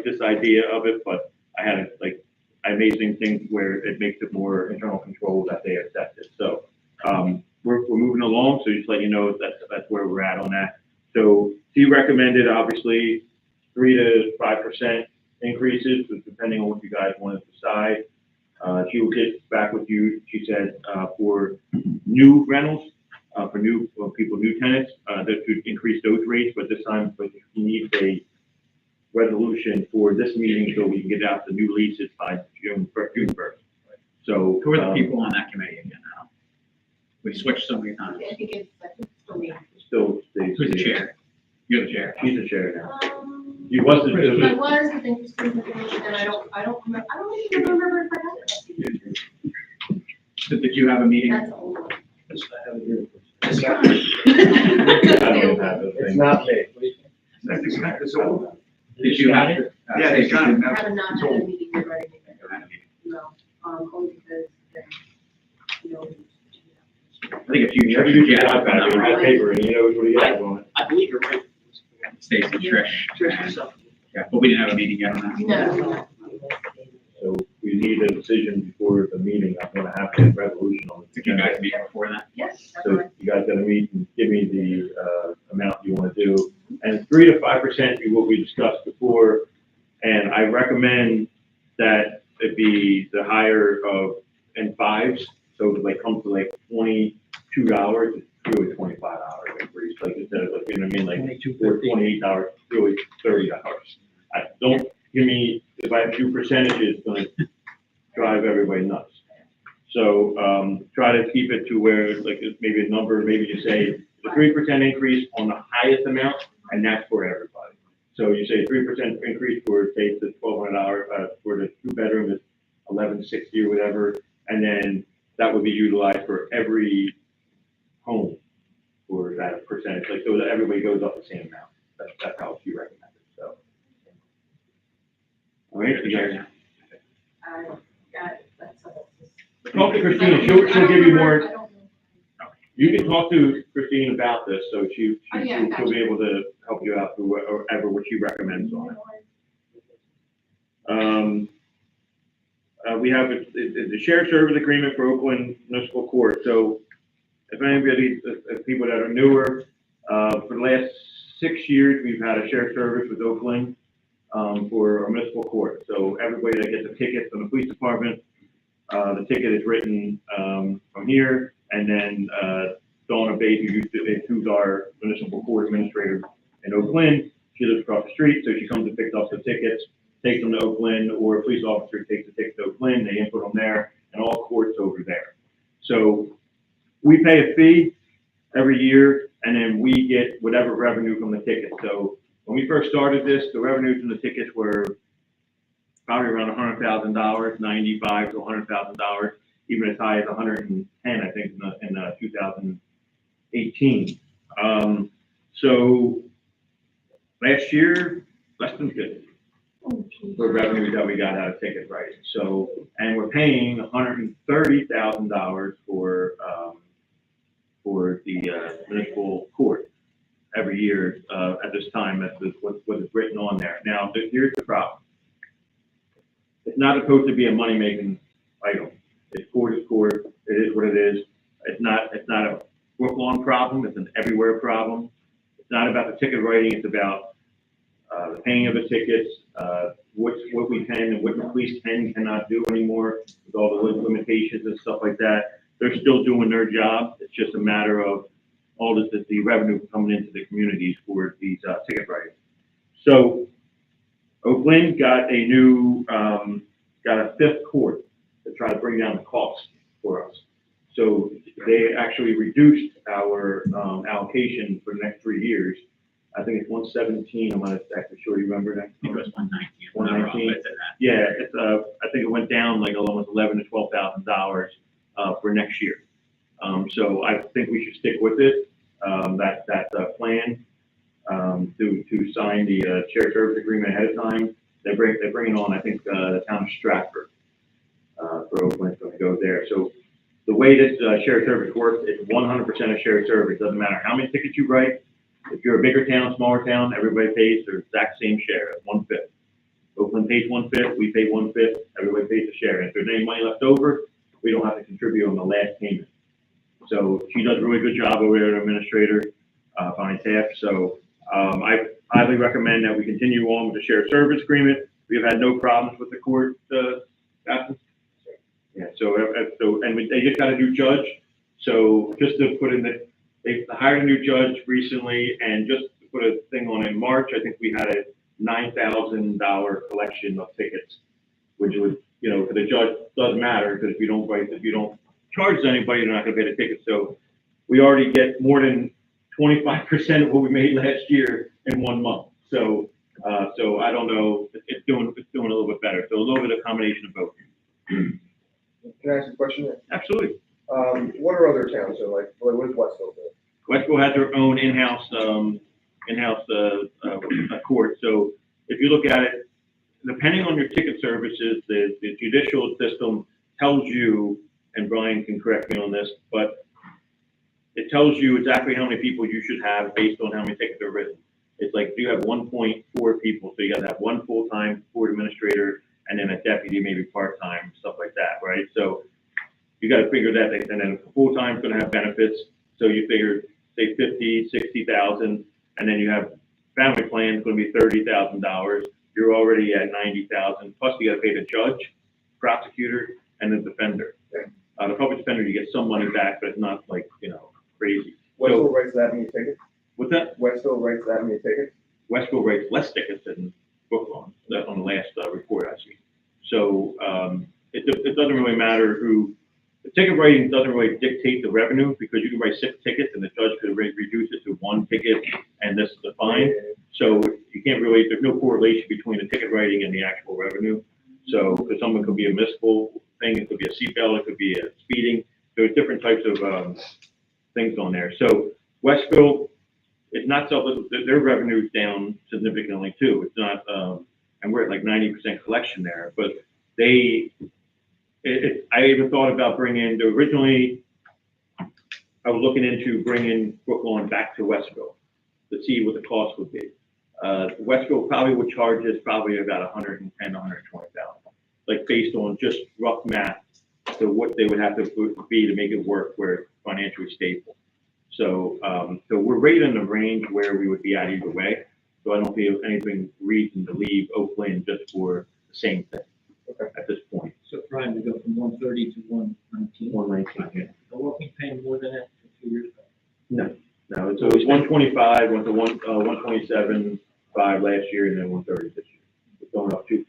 this idea of it, but I made things where it makes it more internal control that they accept it. So, we're moving along, so just let you know that's where we're at on that. So she recommended, obviously, 3 to 5% increases, depending on what you guys want to decide. She will get back with you, she said, for new rentals, for people, new tenants, that could increase those rates, but this time, you need a resolution for this meeting so we can get out the new leases by June 1st. So.
Who are the people on that committee again now? We switched so many times.
I think it's for me.
Still.
Who's the chair? You're the chair.
She's the chair now. You wasn't.
I was, but then Christine, and I don't remember, I don't even remember if I had it.
So did you have a meeting?
That's old.
Yes, I have it here.
It's
I don't have the
It's
thing.
not me.
It's all.
Did you have it?
Yeah, it's got it.
I have not had a meeting or anything. No, only because, you know.
I think a few
You have to
churches,
do your
yeah,
iPad, you got paper, and you know what he has on it.
I believe you're right.
Stacy, Trish. Yeah, but we didn't have a meeting yet on that.
No.
So we need a decision before the meeting. I'm gonna have to have a resolution on
Did you
it.
guys meet before that?
Yes, that's
So
fine.
you guys gotta meet and give me the, amount you wanna do. And 3 to 5% is what we discussed before. And I recommend that it be the higher of, in fives. So it like comes to like $22, it's really $25 increase, like instead of like, you know what I mean, like $28, really $30. Don't give me, if I have 2 percentages, it's gonna drive everybody nuts. So, try to keep it to where, like, it's maybe a number, maybe you say the 3% increase on the highest amount, and that's for everybody. So you say 3% increase for, say, the $1,200, for the 2 bedroom is 1160 or whatever, and then that would be utilized for every home for that percentage, like, so that everybody goes up the same amount. That's how she recommended, so. All right, you guys,
Got it, that's all.
talk to Christine, she'll give you more, you can talk to Christine about this, so
Oh, yeah,
she'll
gotcha.
be able to help you out through whatever what she recommends on it. We have the shared service agreement for Oakland Municipal Court, so if anybody, if people that are newer, for the last 6 years, we've had a shared service with Oakland, for our municipal court. So everybody that gets a ticket from the police department, the ticket is written, from here, and then, Donna Bates, who's our municipal court administrator in Oakland, she lives across the street, so she comes and picks up the tickets, takes them to Oakland, or a police officer takes the ticket to Oakland, they input them there, and all courts over there. So we pay a fee every year, and then we get whatever revenue from the tickets. So when we first started this, the revenues from the tickets were probably around $100,000, $95,000 to $100,000, even as high as 110, I think, in 2018. So last year, less than 50 for revenue that we got out of ticket writing. So, and we're paying $130,000 for the municipal court every year at this time. That's what is written on there. Now, here's the problem. It's not supposed to be a money-making item. It's court is court. It is what it is. It's not a Brooklawn problem. It's an everywhere problem. It's not about the ticket writing. It's about the paying of the tickets, what we can and what the police can and cannot do anymore with all the limitations and stuff like that. They're still doing their job. It's just a matter of all the revenue coming into the communities for these ticket writing. So Oakland got a new, got a fifth court to try to bring down the cost for us. So they actually reduced our allocation for the next 3 years. I think it's 117. I'm not exactly sure. You remember that?
I think it was 119.
119. Yeah, it's I think it went down like almost $11,000 to $12,000 for next year. So I think we should stick with it. That plan to sign the shared service agreement ahead of time. They're bringing on, I think, the town of Stratford for Oakland's going to go there. So the way this shared service works, it's 100% of shared service. Doesn't matter how many tickets you write. If you're a bigger town, smaller town, everybody pays their exact same share, 1/5. Oakland pays 1/5, we pay 1/5, everybody pays a share. And if there's any money left over, we don't have to contribute on the last payment. So she does a really good job over there, administrator, fine staff. So I highly recommend that we continue on with the shared service agreement. We have had no problems with the court, Captain. Yeah, so they just got a new judge. So just to put in they hired a new judge recently, and just to put a thing on in March, I think we had a $9,000 collection of tickets, which was, for the judge, doesn't matter, because if you don't charge anybody, you're not gonna pay the ticket. So we already get more than 25% of what we made last year in 1 month. So I don't know, it's doing a little bit better. So a little bit of combination of both.
Can I ask a question?
Absolutely.
What are other towns, so like, what is Westville doing?
Westville has their own in-house court. So if you look at it, depending on your ticket services, the judicial system tells you, and Brian can correct me on this, but it tells you exactly how many people you should have based on how many tickets are written. It's like you have 1.4 people, so you got to have one full-time court administrator and then a deputy, maybe part-time, stuff like that, right? So you got to figure that, and then full-time is going to have benefits. So you figure, say, 50, 60,000, and then you have family plan is going to be $30,000. You're already at 90,000. Plus, you got to pay the judge, prosecutor, and the defender. The public defender, you get some money back, but it's not like crazy.
Westville writes that many tickets?
What's that?
Westville writes that many tickets?
Westville writes less tickets than Brooklawn. That's on the last report I see. So it doesn't really matter who. The ticket writing doesn't really dictate the revenue, because you can write 6 tickets and the judge could reduce it to 1 ticket and this is the fine. So you can't really, there's no correlation between the ticket writing and the actual revenue. So, because someone could be a municipal thing, it could be a seatbelt, it could be a speeding, there's different types of, things on there. So Westville, it's not so, their revenue's down significantly too. It's not, and we're at like 90% collection there, but I even thought about bringing, originally, I was looking into bringing Brooklawn back to Westville to see what the cost would be. Westville probably would charge us probably about 110, 120,000, like based on just rough math. So what they would have to be to make it work where it's financially stable. So, so we're right in the range where we would be at either way. So I don't feel anything reason to leave Oakland just for the same thing at this point.
So Brian, we go from 130 to 119.
119, yeah.
So we're paying more than that a few years ago.
No, it's always 125, went to 127.5 last year, and then 130 this year. It's going up 2%.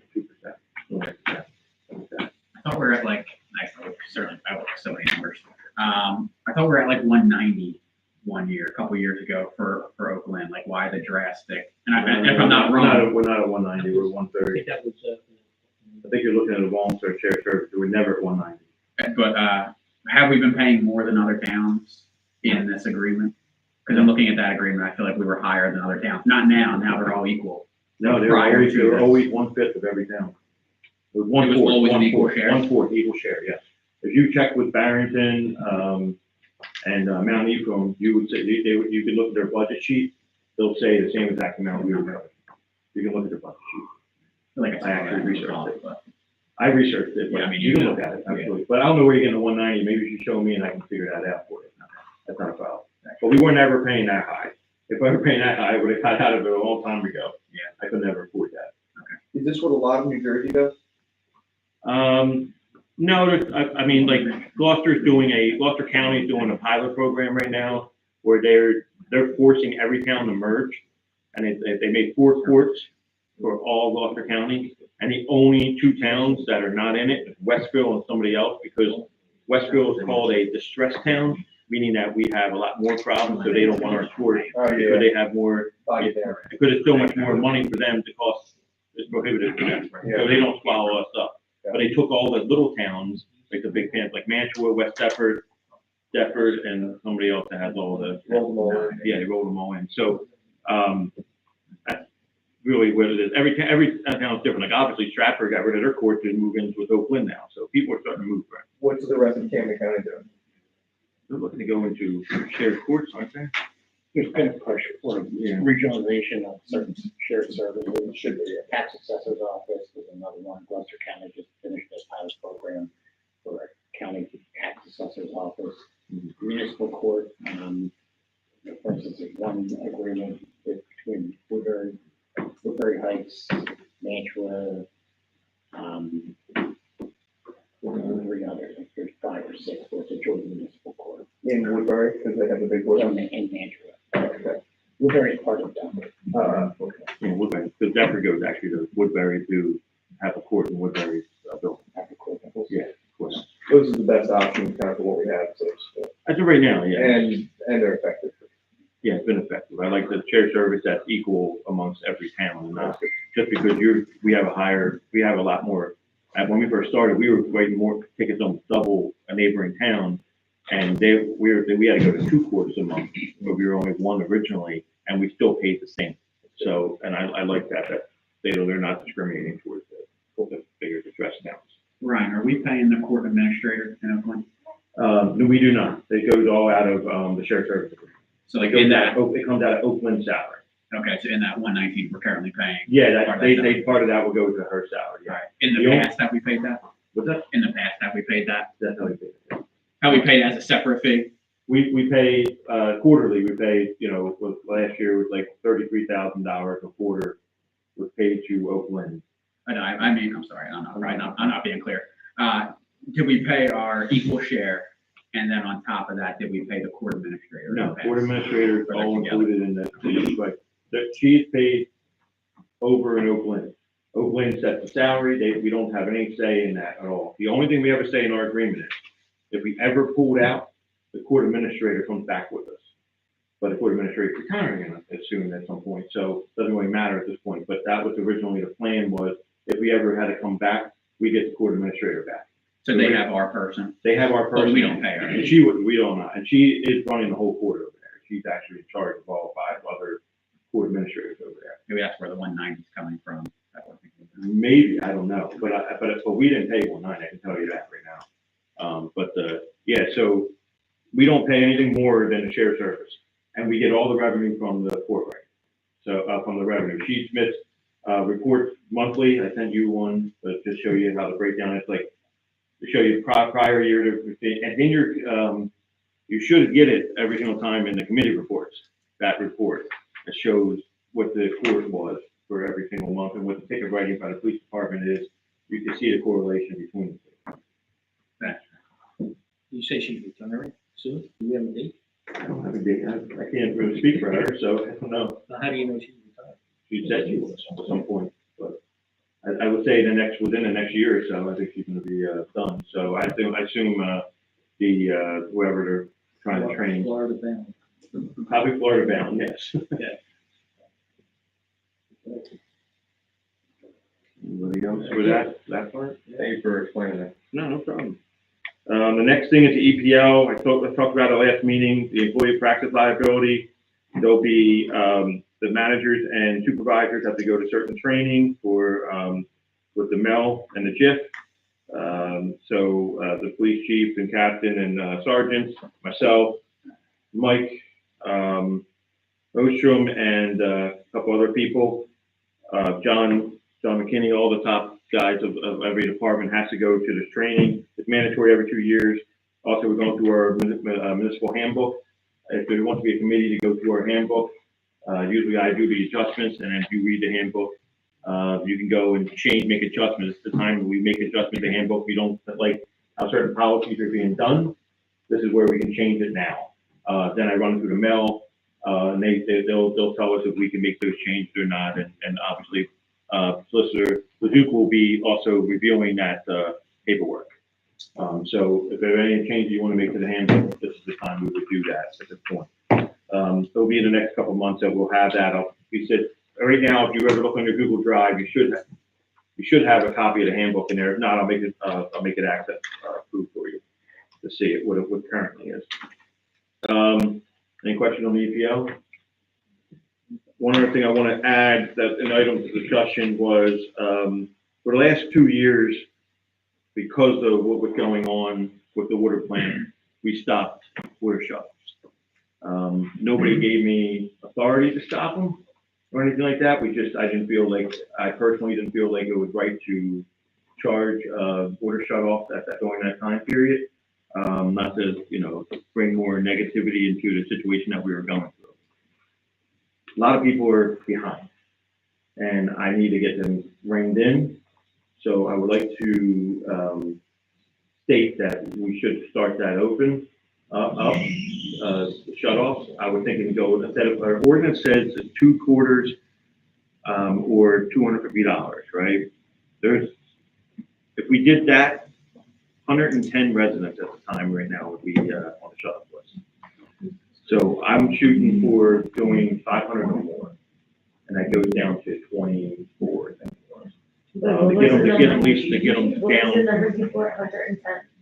I thought we were at like, certainly, I look at so many numbers. I thought we were at like 190 1 year, a couple years ago for Oakland. Like, why the drastic? And if I'm not wrong,
We're not at 190, we're
I
130.
think that was,
I think you're looking at a long-term shared service, we're never at 190.
but have we been paying more than other towns in this agreement? Because I'm looking at that agreement, I feel like we were higher than other towns. Not now. Now they're all equal.
No,
Prior to
they're
this.
always 1/5 of every town. It was
It was always an equal
1/4,
share?
1/4 equal share, yes. If you check with Barrington, and Mount Ephraim, you would say, you could look at their budget sheet, they'll say the same exact amount we were paying. You can look at their budget sheet.
Like
I actually researched it.
but
I researched it,
Yeah, I
but
mean,
you
you
can
know.
look at it, absolutely. But I don't know where you're getting the 190, maybe you should show me and I can figure that out for you. That's not a problem. But we were never paying that high. If I were paying that high, I would have got out of it a long time ago.
Yeah.
I could never afford that.
Is this what a lot of New Jersey does?
No, I mean, like Gloucester County is doing a pilot program right now where they're forcing every town to merge. And they made 4 courts for all Gloucester County. And the only 2 towns that are not in it is Westville and somebody else, because Westville is called a distressed town, meaning that we have a lot more problems, so they don't want our court.
Oh, yeah.
Because they have more,
Body there.
because it's so much more money for them to cost, it's prohibitive for them. So they don't swallow us up. But they took all the little towns, like the big towns, like Mantua, West Deptford, and somebody else that has all the.
Rolled them all in.
Yeah, they rolled them all in. So, that's really what it is. Every town is different. Like obviously Stratford got rid of their court to move in with Oakland now. So people are starting to move, right?
What's the rest of Camden County doing?
They're looking to go into shared courts, aren't they?
There's been a push for regionalization of certain shared services. Should be a tax assessor's office is another one. Gloucester County just finished this pilot program for a county tax assessor's office. Municipal court, for instance, there's one agreement between Woodbury Heights, Mantua, 3 others. There's 5 or 6 where it's a joint municipal court.
In Woodbury, because they have the big one.
In Mantua. Woodbury is part of Denver.
Okay.
Yeah, Woodbury. Because Deptford goes actually to Woodbury to have a court in Woodbury's building. Yeah, of course.
Those are the best options kind of for what we have, so,
As of right now, yeah.
and they're effective.
Yeah, it's been effective. I like the shared service that's equal amongst every town, and not just because we have a lot more. When we first started, we were writing more tickets on double a neighboring town, and we had to go to 2 courts a month, but we were only 1 originally, and we still paid the same. So, and I like that they're not discriminating towards the bigger distressed towns.
Ryan, are we paying the court administrator in Oakland?
No, we do not. It goes all out of the shared service agreement.
So like in that,
It comes out of Oakland salary.
okay, so in that 119, we're currently paying.
Yeah,
part of
they part of that will go to her salary. Yeah.
Right. In the
The only-
past, have we paid that?
What's that?
In the past, have we paid that?
That's how we pay it.
Have we paid as a separate fee?
We pay quarterly. We pay, last year was like $33,000 a quarter was paid to Oakland.
I mean, I'm sorry, I'm not being clear. Did we pay our equal share? And then on top of that, did we pay the court administrator?
No,
in the past?
court administrator is
Or they're
all
together?
included in that, but that she's paid over in Oakland. Oakland sets the salary, we don't have any say in that at all. The only thing we ever say in our agreement is, if we ever pulled out, the court administrator comes back with us. But the court administrator is retiring soon at some point, so it doesn't really matter at this point. But that was originally the plan was, if we ever had to come back, we get the court administrator back.
So they have our person,
They have our
but
person.
we don't pay her.
And she would, we don't know, and she is running the whole court over there. She's actually in charge of all 5 other court administrators over there.
Maybe that's where the 190 is coming from.
Maybe, I don't know, but we didn't pay 190, I can tell you that right now. Yeah, so we don't pay anything more than the shared service, and we get all the revenue from the court rate. So, from the revenue, she submits, reports monthly. I sent you one, but to show you how the breakdown is, like, to show you prior year to, and in your, you should get it every single time in the committee reports, that report that shows what the court was for every single month and what the ticket writing by the police department is. You can see the correlation between the two.
You say she's retiring soon? Do we have a date?
I don't have a date. I can't really speak for her, so I don't know.
How do you know she's retiring?
She said she was at some point, but I would say within the next year or so, I think she's gonna be, done. So I assume, whoever they're trying to train,
Florida bound.
probably Florida bound, yes. Anybody else for that part?
Thank you for explaining that.
No problem. The next thing is the EPL. I talked about at the last meeting, the employee practice liability. There'll be, the managers and supervisors have to go to certain training for, with the MEL and the JIF. The police chief and captain and, sergeants, myself, Mike, Ostrom, and a couple other people, John McKinney, all the top guys of every department has to go to this training. It's mandatory every 2 years. Also, we're going through our municipal handbook. If there wants to be a committee to go through our handbook, usually I do the adjustments, and then if you read the handbook, you can go and make adjustments. It's the time we make adjustments to the handbook. We don't like how certain policies are being done. This is where we can change it now. Then I run through the mail, and they'll tell us if we can make those changes or not. And obviously, Solicitor Leduc will be also reviewing that paperwork. So if there are any changes you want to make to the handbook, this is the time we would do that at this point. It'll be in the next couple of months that we'll have that. We said right now, if you ever look on your Google Drive, you should have a copy of the handbook in there. If not, I'll make it access approved for you to see it what it currently is. Any question on the EPO? One other thing I want to add that an item to discussion was, for the last 2 years, because of what was going on with the water plant, we stopped water shutoffs. Nobody gave me authority to stop them or anything like that. I personally didn't feel like it was right to charge water shutoff during that time period. Not to, bring more negativity into the situation that we were going through. A lot of people are behind, and I need to get them reined in. So I would like to state that we should start that shut-offs. I would think it can go, instead of, our ordinance says it's 2 quarters or $250, right? If we did that, 110 residents at the time right now would be on the shut-off list. So I'm shooting for doing 500 or more, and that goes down to 24, I think it was. To get them down.
What's the number before 110?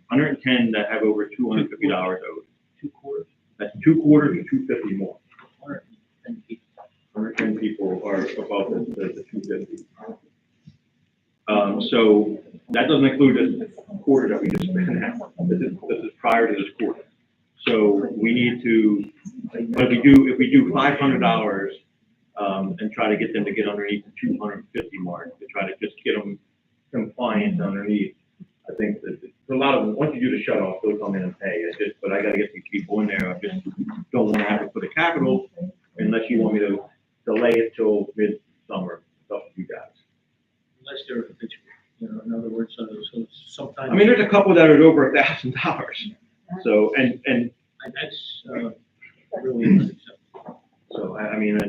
110 that have over $250 owed.
2 quarters,
That's 2 quarters or 250 more.
110 people.
110 people are above the 250. So that doesn't include this quarter that we just spent out. This is prior to this quarter. So we need to, but if we do $500, and try to get them to get underneath the 250 mark, to try to just get them compliant underneath. I think that a lot of them, once you do the shut off, they'll come in and pay. But I gotta get these people in there. I just don't want to have to put a capital unless you want me to delay it till mid-summer. It's up to you guys.
Unless they're, in other words, so sometimes.
I mean, there's a couple that are over $1,000. So, and
that's really unacceptable.
So, I mean,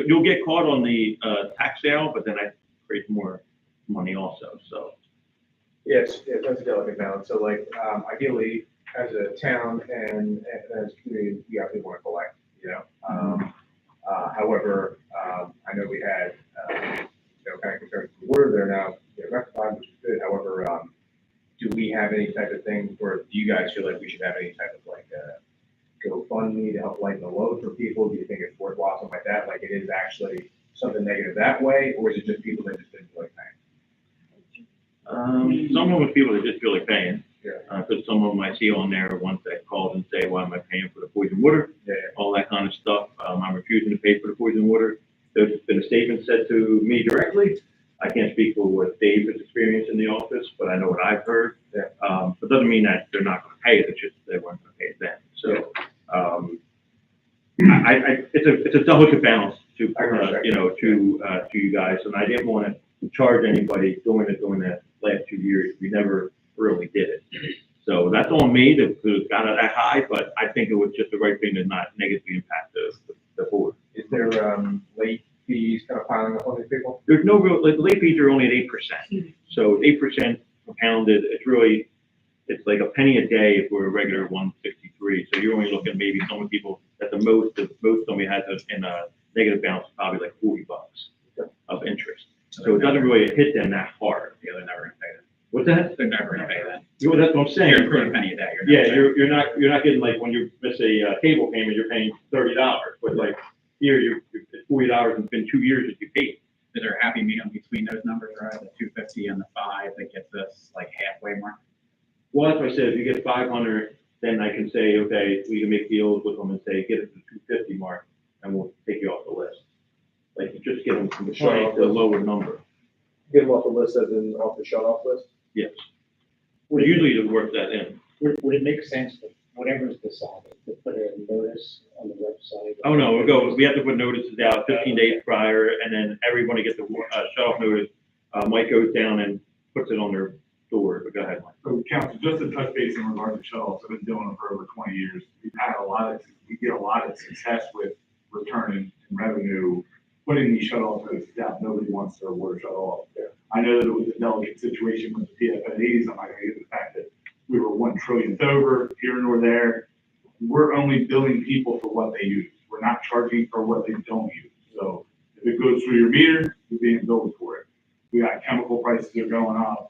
you'll get caught on the tax sale, but then that creates more money also, so.
Yes, that's a delicate balance. So ideally, as a town and as a community, we obviously want to collect, However, I know we had, kind of concerns with the water. They're now, rectified, which is good. However, do we have any type of thing, or do you guys feel like we should have any type of like, GoFundMe to help lighten the load for people? Do you think it's worthwhile, something like that? Like it is actually something negative that way, or is it just people that just didn't feel like paying?
Some of them people that just feel like paying.
Yeah.
Because some of them I see on there, ones that call and say, why am I paying for the poison water?
Yeah.
All that kind of stuff. I'm refusing to pay for the poison water. There's been a statement said to me directly. I can't speak for what Dave has experienced in the office, but I know what I've heard.
Yeah.
But doesn't mean that they're not gonna pay it, it's just they weren't gonna pay it then. So, it's a delicate balance to, to you guys, and I didn't want to charge anybody doing the last 2 years. We never really did it. So that's on me to got it that high, but I think it was just the right thing to not negatively impact the board.
Is there, late fees kind of piling up on these people?
There's no real, like, the late fees are only at 8%. So 8% compounded, it's like a penny a day if we're a regular 163. So you're only looking maybe some people at the most somebody has in a negative balance, probably like $40 of interest. So it doesn't really hit them that hard.
Yeah, they're never gonna pay that.
What's that?
They're never gonna pay that.
That's what I'm saying.
You're accruing a penny a day.
Yeah, you're not getting like when you miss a cable payment, you're paying $30, but like here, it's $40 and it's been 2 years that you paid.
Is there a happy medium between those numbers, right? The 250 and the 5 that gets us like halfway mark?
Well, that's what I said, if you get 500, then I can say, okay, we can make deals with them and say, get it to the 250 mark, and we'll take you off the list. Like, you just get them from the client to a lower number.
Get them off the list as in off the shut-off list?
Yes. Well, usually it works that in.
Would it make sense that whatever is decided, to put a notice on the website?
Oh, no, we have to put notices out 15 days prior, and then everybody gets a shut-off notice. Mike goes down and puts it on their door, but go ahead, Mike.
So council, just to touch base in regard to shutoffs, I've been doing them for over 20 years. We get a lot of success with returning revenue, putting these shutoff notices out. Nobody wants their water shut off. I know that it was a delicate situation with the PFNAs. I'm not gonna get into the fact that we were 1 trillion over here nor there. We're only billing people for what they use. We're not charging for what they don't use. So if it goes through your meter, you're being billed for it. We got chemical prices are going up.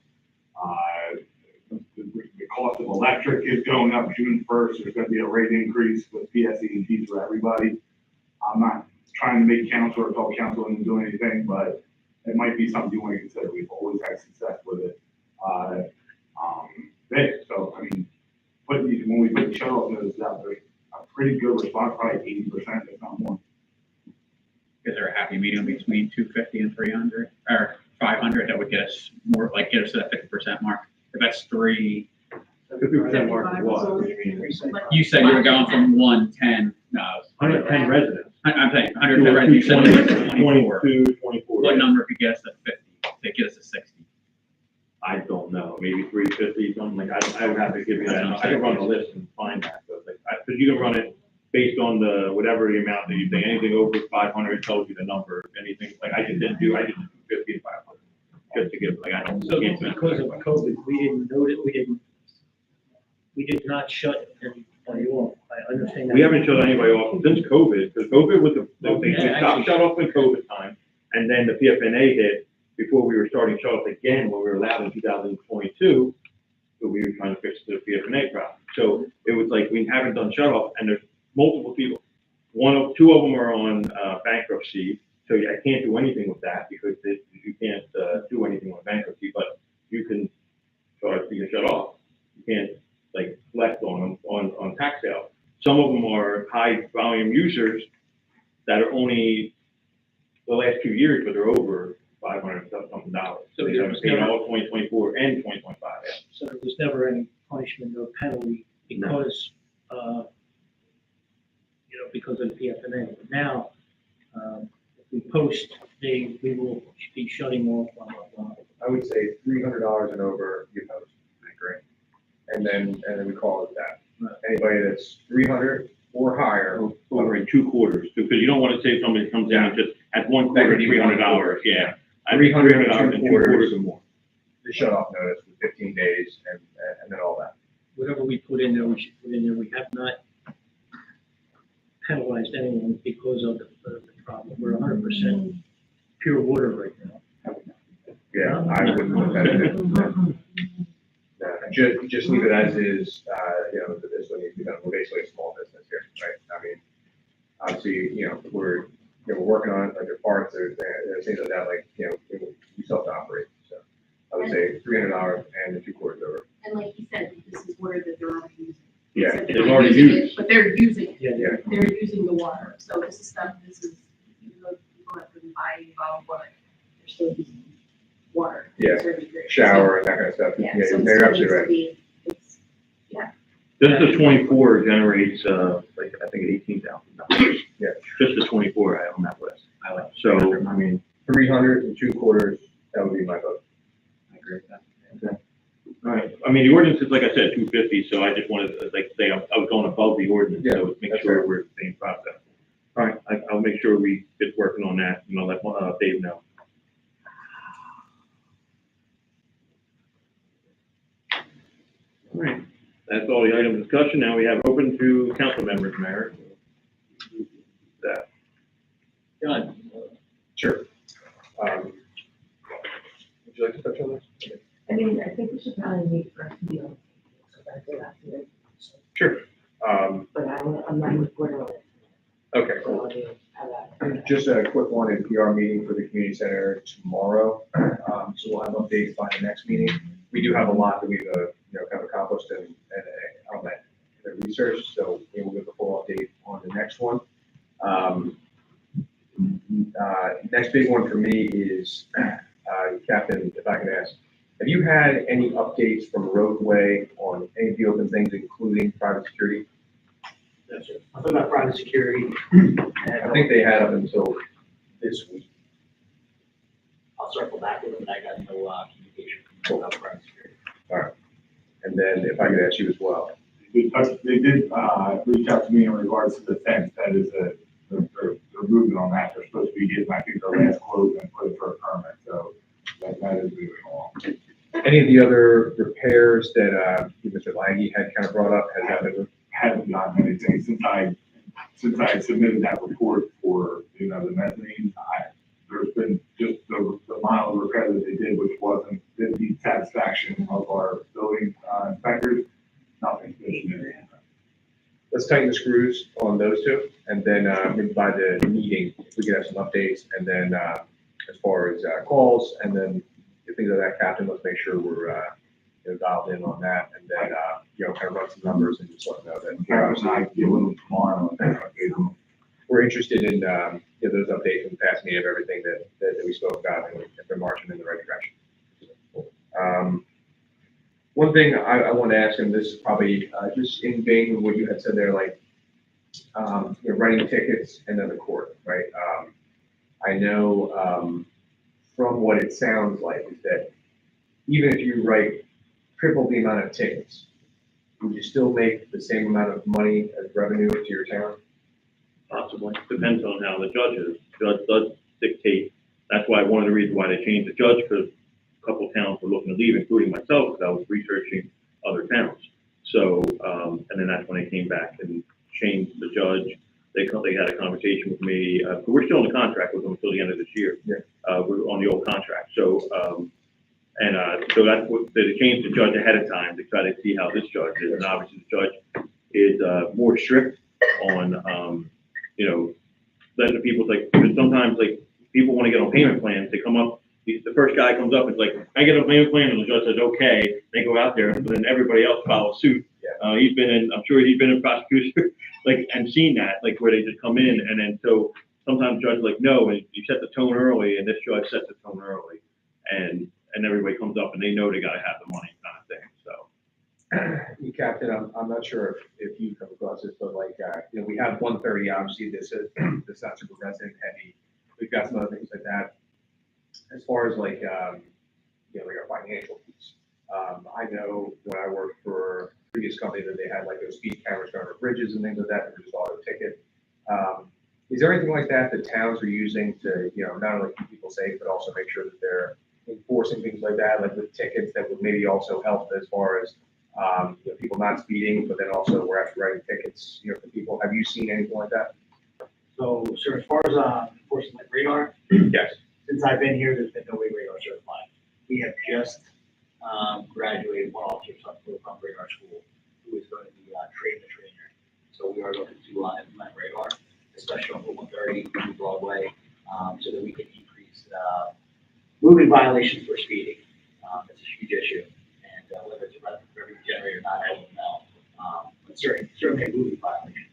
The cost of electric is going up June 1st. There's gonna be a rate increase with PSE&G for everybody. I'm not trying to make council or tell council and do anything, but it might be something you want to consider. We've always had success with it. So, I mean, when we put the shut-off notices out, there's a pretty good response, probably 80%, if not more.
Is there a happy medium between 250 and 300 or 500 that would get us more, like get us to that 50% mark? If that's
50% mark is what?
You said you were going from 110, no.
110 residents.
I'm saying 110 residents, you said it was 24.
24.
What number could get us to 50, that get us to 60?
I don't know, maybe 350, something like, I would have to give you that. I can run the list and find that, but because you can run it based on whatever the amount that you think, anything over 500 tells you the number, anything, like I just did 250 to 500, just to give, like, I don't.
So because of COVID, we did not shut anybody off. I understand that.
We haven't shut anybody off since COVID, because COVID was they stopped shut off in COVID time, and then the PFNA hit before we were starting shut off again when we were allowed in 2022. So we were trying to fix the PFNA problem. So it was like we haven't done shut off, and there's multiple people. Two of them are on bankruptcy, so I can't do anything with that because you can't do anything with bankruptcy, but you can shut off. You can't like collect on them on tax sale. Some of them are high volume users that are only the last 2 years, but they're over $500 something. So they haven't paid all 2024 and 2025 yet.
So there was never any punishment or penalty because, because of the PFNA. But now, if we post, we will be shutting off, blah, blah, blah.
I would say $300 and over, you post. I agree. And then we call it that.
Right.
Anybody that's 300 or higher.
Over in 2 quarters, because you don't want to say somebody comes in and just at 1 quarter, $300. Yeah. $300 in 2 quarters or more.
The shut off notice with 15 days and then all that.
Whatever we put in there, we should put in there. We have not penalized anyone because of the problem. We're 100% pure water right now.
Yeah, I wouldn't put Just leave it as is, this one needs to be done, we're basically a small business here, right? I mean, obviously, we're working on it, like, the parts, there's things like that, like, we self-operate, so. I would say $300 and the 2 quarters over.
And like you said, this is water that they're already using.
Yeah,
Except
they've
they're not
already
using
used.
it, but they're using it.
Yeah.
They're using the water. So this is, even though people have been buying bottled water, they're still using water.
Yeah,
to a certain degree.
Shower and that kind of stuff,
So,
yeah,
yeah, so it
they're
still
absolutely
needs to
right.
be- it's-
Just the 24 generates, like, I think $18,000.
Yeah.
Just the 24 I have on that list.
I like.
So, I mean,
300 and 2 quarters, that would be my vote.
I agree with that.
all right, I mean, the ordinance is, like I said, 250, so I just wanted to, like, say, I was going above the ordinance,
Yeah,
so make
that's
sure
right.
we're the same process. All right, I'll make sure we get working on that, and I'll let Dave know. All right, that's all the item discussion. Now we have open to council members, Mayor. That.
Done.
Sure. Would you like to touch on this?
I mean, I think we should probably meet for a deal. So that's what I feel.
Sure.
But I'm not reporting on it.
Okay,
So
cool.
I'll do that.
Just a quick one, in PR meeting for the community center tomorrow. So we'll have updates by the next meeting. We do have a lot that we've, kind of accomplished and on that, the research, so we'll get the full update on the next one. Next big one for me is, Captain, if I can ask, have you had any updates from roadway on any of the open things, including private security?
That's it. I thought about private security.
I think they had up until this week.
I'll circle back with them, but I got no communication from about private security.
All right. And then if I could ask you as well.
They did, reach out to me in regards to the fence, that is they're moving on that, they're supposed to be getting, I think, their last quote and put it for a permit, so that is moving along.
Any of the other repairs that, Mr. Langy had kind of brought up, has that been?
Haven't gotten anything since I submitted that report for, the mezzanine. There's been just the mild repair that they did, which wasn't the satisfaction of our building inspectors. Nothing's been there.
Let's tighten the screws on those two, and then, maybe by the meeting, we can have some updates, and then, as far as, calls, and then things like that, Captain, let's make sure we're, dialed in on that, and then, kind of run some numbers and just let them know that.
I deal with them tomorrow.
We're interested in, those updates and past me of everything that we spoke about, and if they're marching in the right direction. One thing I want to ask, and this is probably just in vain with what you had said there, like, writing tickets and then the court, right? I know from what it sounds like is that even if you write triple the amount of tickets, would you still make the same amount of money as revenue to your town?
Possibly, depends on how the judge is. Judge does dictate, that's why one of the reasons why they changed the judge, because a couple of towns were looking to leave, including myself, because I was researching other towns. So, and then that's when they came back and changed the judge. They had a conversation with me, we're still in the contract with them until the end of this year.
Yeah.
We're on the old contract, so, so that's what, they changed the judge ahead of time to try to see how this judge is, and obviously the judge is, more strict on, letting the people, like, because sometimes, like, people want to get on payment plans, they come up, the first guy comes up, it's like, I get a payment plan, and the judge says, okay, they go out there, and then everybody else follows suit.
Yeah.
I'm sure he's been in prosecution, like, and seen that, like, where they just come in, and then, so, sometimes judges like, no, and you set the tone early, and this judge sets the tone early, and everybody comes up, and they know they gotta have the money, kind of thing, so.
Captain, I'm not sure if you come across this, but like, we have 130, obviously, this is not super resident heavy. We've got some other things like that. As far as like, like our financial piece, I know when I worked for a previous company that they had like those speed cameras going over bridges and things like that, which is auto ticket. Is there anything like that towns are using to, not only keep people safe, but also make sure that they're enforcing things like that, like with tickets that would maybe also help as far as, people not speeding, but then also we're actually writing tickets, for people. Have you seen anything like that?
So, sir, as far as enforcing like radar,
Yes.
since I've been here, there's been no way radar certified. We have just graduated one officer our school, who is going to be training the trainer. So we are looking to implement radar, especially on 130 Broadway, so that we can decrease moving violations for speeding. It's a huge issue, and whether it's a revenue generator or not, I don't know. But certainly a moving violation.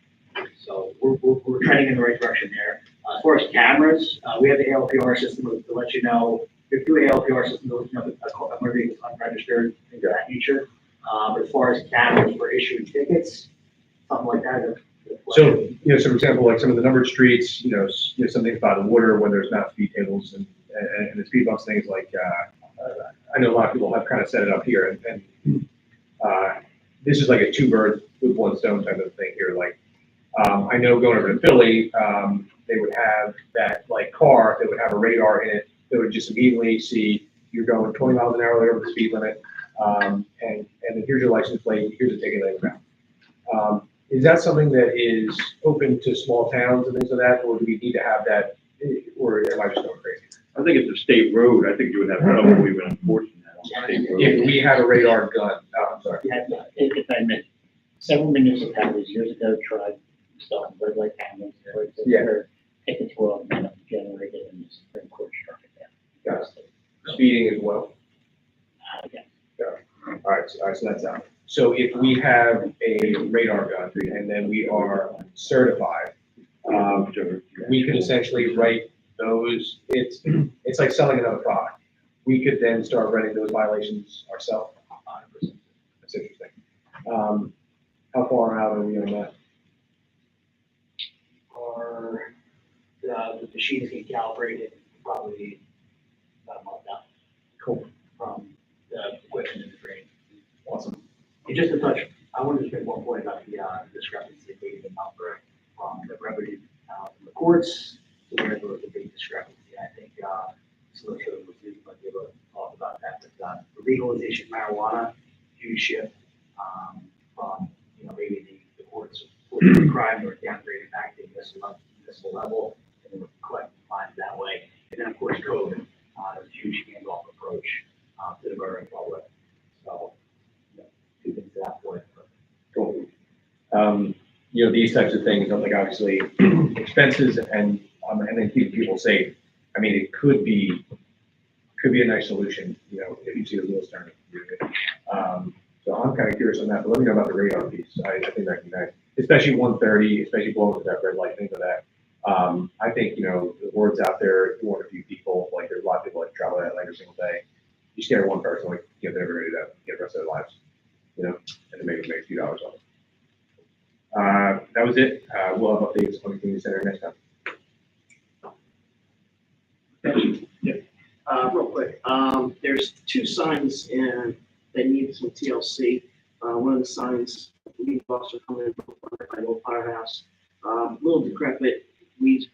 So we're trending in the right direction there. As far as cameras, we have the ALPR system to let you know. We have 2 ALPR systems to let you know if a motor vehicle is unregistered, things of that nature. But as far as cameras for issuing tickets, something like that.
So, so for example, like some of the numbered streets, some things by the water where there's not speed tables and the speed bumps, things like, I know a lot of people have kind of set it up here and this is like a 2 birds with 1 stone type of thing here. Like, I know going over to Philly, they would have that like car that would have a radar in it that would just immediately see you're going 20 miles an hour over the speed limit. And then here's your license plate, here's a ticket that you got. Is that something that is open to small towns and things like that, or do we need to have that, or am I just going crazy?
I think it's a state road. I think you would have trouble even enforcing that on state road.
If we had a radar gun, I'm sorry.
Yeah, if I may, several municipalities years ago tried installing red light cameras. Tickets were all generated and the Supreme Court struck it down.
Got it. Speeding as well.
Yeah.
All right, so that's out. So if we have a radar gun and then we are certified, we could essentially write those, it's like selling another product. We could then start writing those violations ourselves. 100%. That's interesting. How far out are we on that?
The machine is getting calibrated probably about a month now.
Cool.
From the equipment and the training.
Awesome.
And just to touch, I wanted to make one point about the discrepancy of the number from the revenue from the courts to where there was a big discrepancy. I think Solicitor was might be able to talk about that. But the legalization of marijuana, huge shift from maybe the courts for crime or downgraded back to municipal level, and we're collecting fines that way. And then of course COVID, there's a huge handoff approach to the borough public. So, 2 things to that point.
Cool. These types of things, like obviously expenses and then keeping people safe. I mean, it could be a nice solution, if you see the wheels turning. So I'm kind of curious on that, but let me know about the radar piece. I think that can be nice, especially 130, especially blowing with that red light, think of that. I think, the word's out there, you want a few people, like there's a lot of people that travel that every single day. You scare one person, like give everybody to get the rest of their lives, and then maybe make a few dollars on it. That was it. We'll have updates on the community center next time.
Real quick, there's 2 signs in that need some TLC. One of the signs, lead officer coming in by the old firehouse, a little decrepit, weeds,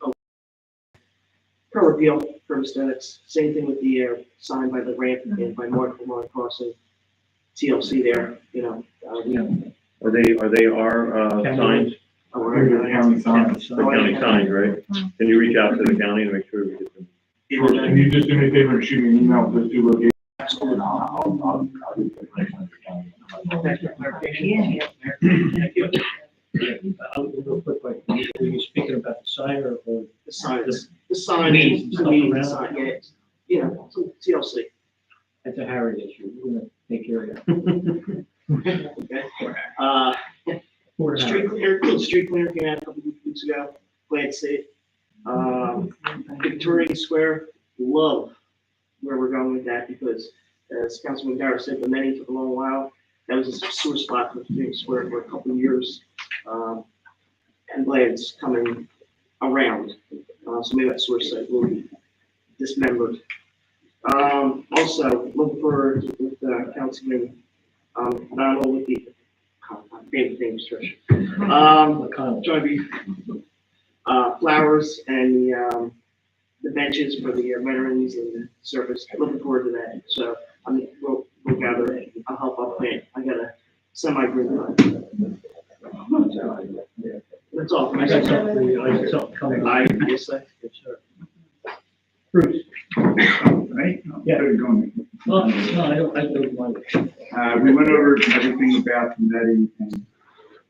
per repeal, per aesthetics. Same thing with the sign by the ramp and by Mark Crossing, TLC there,
Are they our signs?
County signs.
The county signs, right? Can you reach out to the county to make sure we get them?
Can you just do me a favor and shoot me an email with those 2 locations? I'll do the information on your county.
Thank you.
Real quick, were you speaking about the sign or?
The signs, the sign, the sign, yeah, some TLC.
That's a Harry issue, we're gonna take care of that.
Okay. Street cleaner came out a couple of weeks ago, glad to see it. Victoria Square, love where we're going with that because as Councilman Darrow said, the many took a long while. That was a sewer spot for Victoria Square for a couple of years. And glad it's coming around. So maybe that sewer site will be dismembered. Also, look for with Councilman Donald with the favorite names, Trish. Trying to be flowers and the benches for the veterans and the service. Looking forward to that. So we'll gather. I'll help out plant. I got a semi-green. That's all.
I got something for you, I got something coming.
Yes, sir.
Yes, sir. Bruce?
Right?
Yeah.
Good going.
Well, no, I don't want to.
We went over everything about the netting and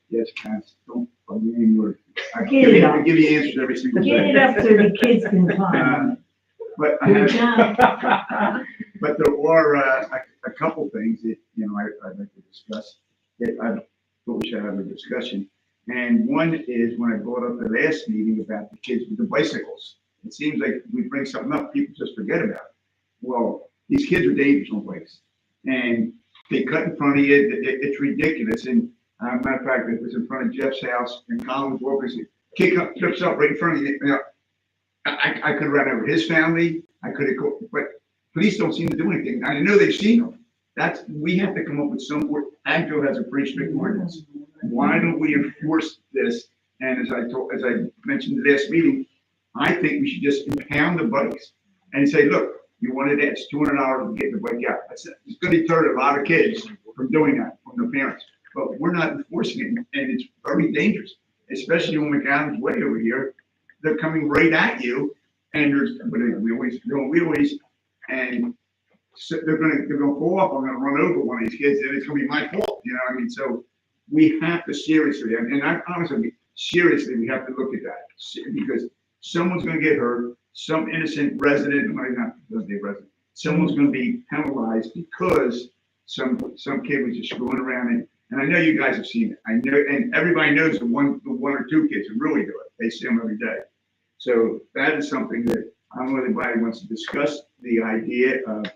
yes, guys, don't put me in your. I give you answers every single day.
Get it up so the kids can climb.
But I have, but there are a couple things that, you know, I'd like to discuss. That I thought we should have a discussion. And one is when I brought up the last meeting about the kids with the bicycles. It seems like we bring something up, people just forget about it. Well, these kids are dangerous on bikes. And they cut in front of you, it's ridiculous. And matter of fact, it was in front of Jeff's house and Collins walking, kid trips up right in front of you. You know, I could have run over his family, I could have, but police don't seem to do anything. I know they've seen them. We have to come up with some, Agco has a pretty strict ordinance. Why don't we enforce this? And as I mentioned in the last meeting, I think we should just impound the bikes and say, look, you wanted it, it's $200 to get the bike out. It's going to deter a lot of kids from doing that, from their parents. But we're not enforcing it, and it's very dangerous, especially on McAdams Way over here. They're coming right at you, and they're doing wheelies, and so they're gonna pull up. I'm gonna run over one of these kids, and it's gonna be my fault. You know what I mean? So we have to seriously, and I honestly, seriously, we have to look at that because someone's gonna get hurt. Some innocent resident, not resident, someone's gonna be penalized because some kid was just screwing around. And I know you guys have seen it. I know, and everybody knows the one or two kids who really do it. They see them every day. So that is something that I don't know if anybody wants to discuss the idea of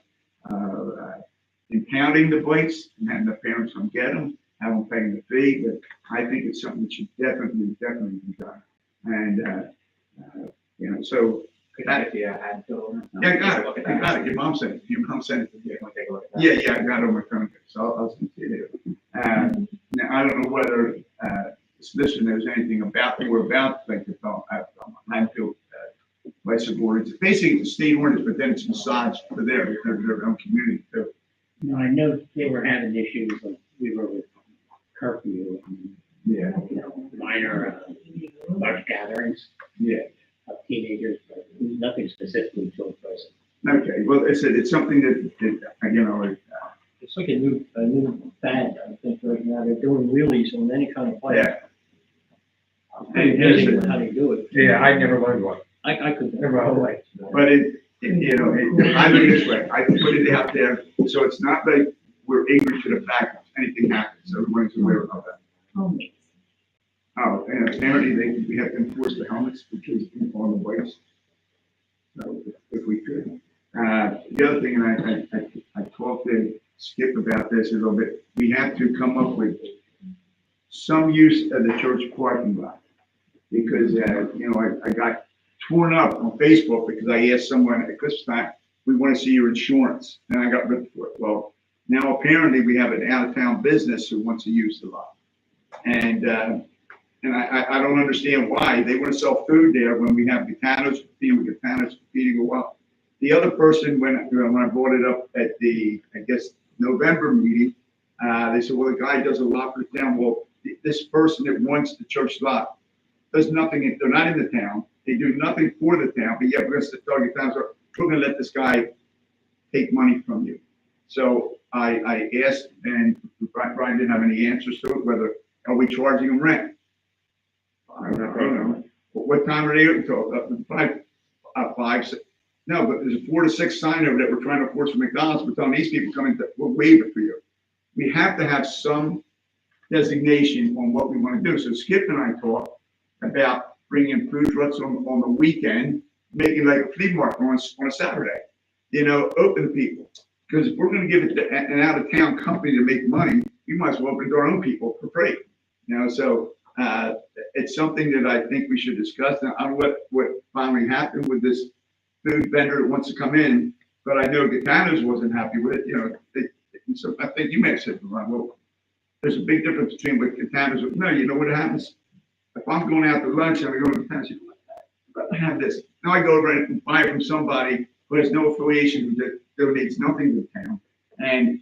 impounding the bikes and having the parents come get them, have them paying the fee. But I think it's something that should definitely be done. And you know, so. Yeah, I got it. Your mom sent it. Yeah, I got it on my phone. So I'll send it to you. Now I don't know whether the solicitor knows anything about like the landfill bicycle ordinance. Basically, it's a state ordinance, but then it's massaged for their own community too.
No, I know they were having issues like we were with curfew and,
Yeah.
you know, minor large gatherings.
Yeah.
Of teenagers, but nothing specifically to a person.
Okay, well, it's something that you know.
It's like a new fad, I think, right now. They're doing wheelies on any kind of bike.
Yeah.
I'm pretty amazing how they do it.
Yeah, I never learned one.
I could
Never
never.
way.
But I look this way, I put it out there, so it's not like we're ignorant to the fact if anything happens, so everyone's aware of that. Oh, and apparently we have to enforce the helmets because on the bikes. So if we could. The other thing, and I talked to Skip about this a little bit, we have to come up with some use of the church parking lot. Because, you know, I got torn up on Facebook because I asked someone at Christmas time, we want to see your insurance, and I got ripped for it. Well, now apparently we have an out-of-town business who wants to use the lot. And I don't understand why they want to sell food there when we have Gitanos competing well. The other person, when I brought it up at the, I guess, November meeting, they said, well, the guy does a lot for the town. Well, this person that wants the church lot does nothing. They're not in the town. They do nothing for the town, but yet we're going to target towns. We're going to let this guy take money from you. So I asked, and Brian didn't have any answers to it, whether are we charging them rent? I don't know. What time are they until? 5, 6. No, but there's a 4 to 6 sign over that we're trying to force from McDonald's. We're telling these people coming, we'll waive it for you. We have to have some designation on what we want to do. So Skip and I talked about bringing food trucks on the weekend, making like a flea market on a Saturday. You know, open to people. Because if we're going to give it to an out-of-town company to make money, we might as well open to our own people for free. You know, so it's something that I think we should discuss. Now, I don't know what finally happened with this food vendor that wants to come in, but I know Gitanos wasn't happy with it. You know, so I think you may have said, well, there's a big difference between what Gitanos. No, you know what happens? If I'm going out to lunch and I go to Gitanos, I have this. Now I go over and buy it from somebody who has no affiliation that donates nothing to the town. And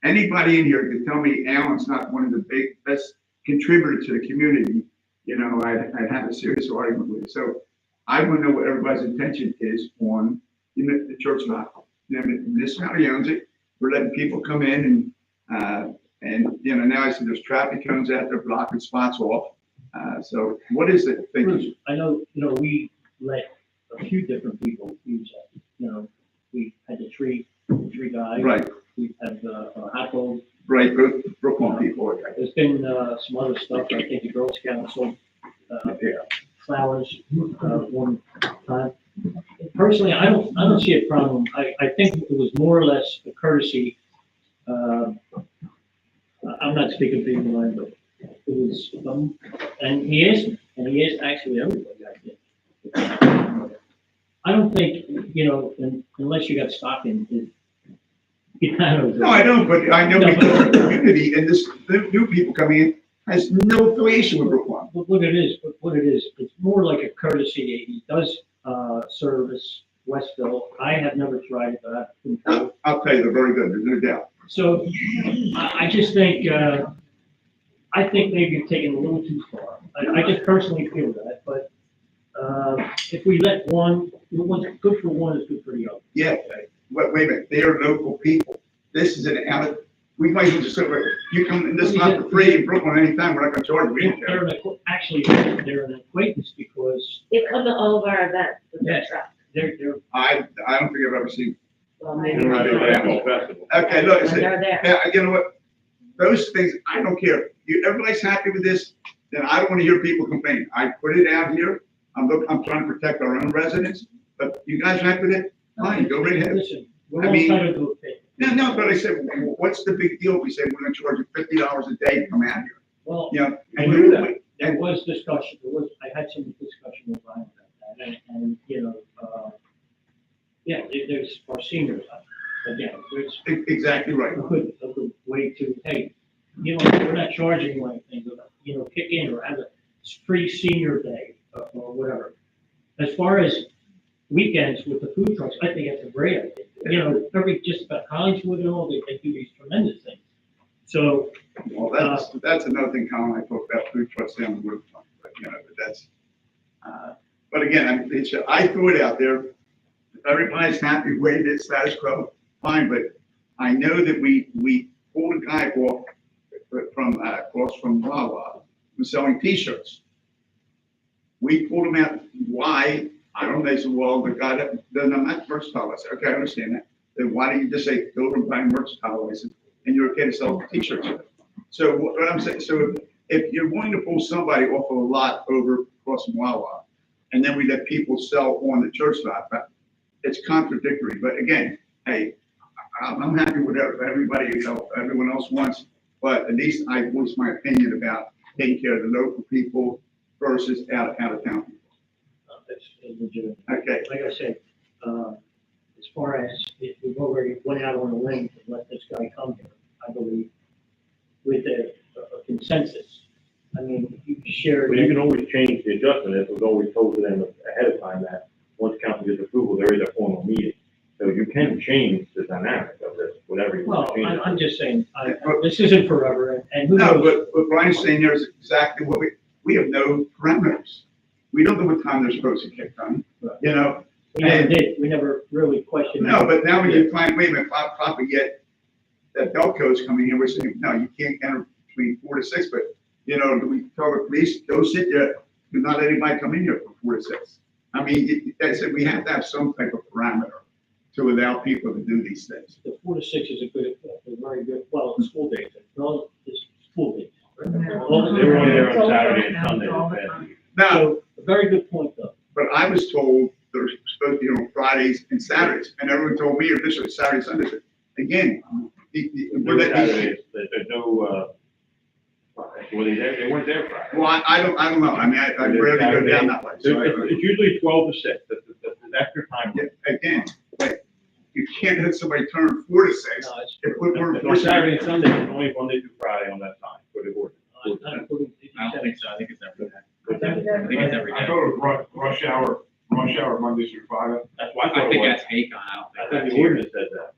anybody in here could tell me Alan's not one of the best contributors to the community. You know, I'd have a serious argument with it. So I want to know what everybody's intention is on the church lot. The municipality owns it. We're letting people come in And, you know, now I see there's traffic cones out there blocking spots off. So what is it thinking?
I know, we let a few different people use that, we had the tree guy.
Right,
We have, a hot dog.
right, Brooklawn people, okay.
There's been, some other stuff, I think the Girl Scouts sold, flowers, one time. Personally, I don't see a problem. I think it was more or less a courtesy. I'm not speaking for you, Ryan, but it was, and he asked actually everybody, I think. I don't think, unless you got stock in it.
No, I don't, but I know because of the community and this, the new people coming in has no affiliation with Brooklawn.
What it is, it's more like a courtesy. He does, service Westville. I have never tried it, but I've been told.
I'll tell you, they're very good, there's no doubt.
So I just think, I think maybe you're taking it a little too far. I just personally feel that, but, if we let what's good for one is good for the other.
Yeah, wait a minute, they are local people. This is an out, we might as well just say, you come, this is not for free in Brooklyn anytime, we're not gonna charge you.
Actually, they're an acquaintance because
They come to all of our events with their
Yes.
truck.
they're,
I don't think I've ever seen.
Well,
You
maybe
know,
when
they have a festival.
Okay, look,
they're there.
yeah, you know what? Those things, I don't care. Everybody's happy with this, then I don't wanna hear people complain. I put it out here. I'm trying to protect our own residents, but you guys happy with it? Fine, go right ahead.
Listen, we're
I
all
mean-
entitled to opinion.
No, but I said, what's the big deal? We say we're gonna charge you $50 a day to come out here.
Well,
You know,
I
and
agree with that.
there was discussion, I had some discussion with Ryan about that, and, there's our seniors, again, there's
exactly right.
a good way to, hey, we're not charging you anything, but, kick in or have a free senior day or whatever. As far as weekends with the food trucks, I think that's a great idea. Just about Hollingswood and all, they do these tremendous things. So,
Well, that's another thing, Colin, I talked about food trucks down the road, but that's, but again, I threw it out there. If everybody's happy with it, status quo, fine, but I know that we pulled a guy off from, across from Wawa, who's selling T-shirts. We pulled him out, why? I don't know, they said, well, the guy that doesn't have that mercantile. I said, okay, I understand that. Then why don't you just say, go over and buy a mercantile license, and you're okay to sell T-shirts? So what I'm saying, so if you're willing to pull somebody off of a lot over across from Wawa, and then we let people sell on the church lot, but it's contradictory. But again, hey, I'm happy with everybody, everyone else wants, but at least I voiced my opinion about taking care of the local people versus out of town people.
that's legitimate.
Okay,
Like I said, as far as if we've already went out on a limb to let this guy come here, I believe, with a consensus. I mean, you shared.
But you can always change the adjustment, as was always told to them ahead of time, that once council gets approval, there is a formal meeting. So you can change the dynamic of this, whatever you want
Well,
to change.
I'm just saying, this isn't forever, and who
no,
knows?
but Brian's saying there is exactly what we have no parameters. We don't know what time they're supposed to kick on,
We never really questioned.
No, but now when you find, wait a minute, Papa, yet that Belco's coming in, we're saying, no, you can't enter between 4 to 6, but, do we tell the police, go sit there, do not let anybody come in here from 4 to 6? I mean, I said, we have to have some type of parameter to allow people to do these things.
The 4 to 6 is a very good, well, it's school days, no, it's school days. Right?
They were only there on Saturday and Sunday.
Now,
So, a very good point, though.
but I was told they're supposed to be on Fridays and Saturdays, and everyone told me officially Saturday, Sundays. Again,
There's Saturdays, there's no, were they there? They weren't there Friday.
well, I don't know. I mean, I rarely go down that way. So
It's usually 12 to 6, that's your time.
again, like, you can't have somebody turn 4 to 6.
No, it's,
If we're
On Saturday and Sunday, it's only Monday through Friday on that time for the ordinance.
I don't think so, I think it's every day. I
That's
think it's every
I
day.
go to rush hour Monday through Friday.
why
I think that's Hakon, I don't
I
think
thought
that's
the
here.
ordinance said that.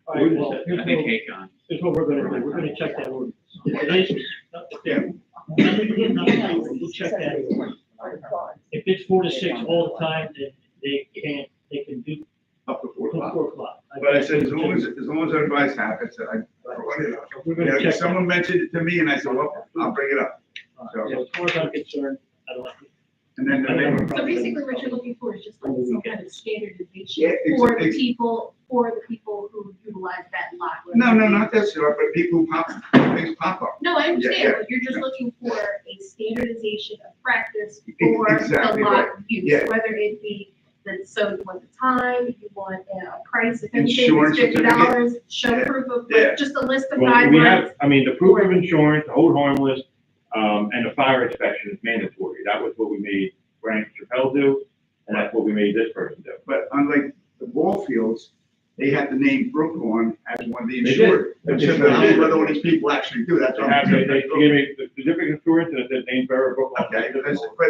all right, well,
I think Hakon.
here's what we're gonna do, we're gonna check that ordinance. We'll check that ordinance. If it's 4 to 6 all the time, then they can do
up to 4
till
o'clock.
4 o'clock.
But I said, as long as everybody's happy, I said, I.
We'll we're
You know,
gonna check.
someone mentioned it to me and I said, well, I'll bring it up.
So as far as I'm concerned, I don't.
And then the name.
So basically what you're looking for is just like some kind of standardization
Yeah,
for the
ex-
people who utilize that lot.
No, not that sort, but people who things pop up.
No, I
Yeah,
understand,
yeah.
but you're just looking for a standardization of practice for the
Exactly
lot
right.
use,
Yeah.
whether it be that, so you want the time, you want a price, if anything,
Insurance
it's $50, show
Yeah.
proof of,
Yeah.
like, just a list of
Well, we
guidelines.
have, I mean, the proof of insurance, the hold harmless, and the fire inspection is mandatory. That was what we made Frank Chappelle do, and that's what we made this person do.
But unlike the ball fields, they had to name Brooklawn as one of the
They
insured.
did.
And so I don't know what all these people actually do, that's
They
what
have,
I'm
they
saying.
gave me the certificate of insurance and it said name Borough Brooklyn.
Okay, but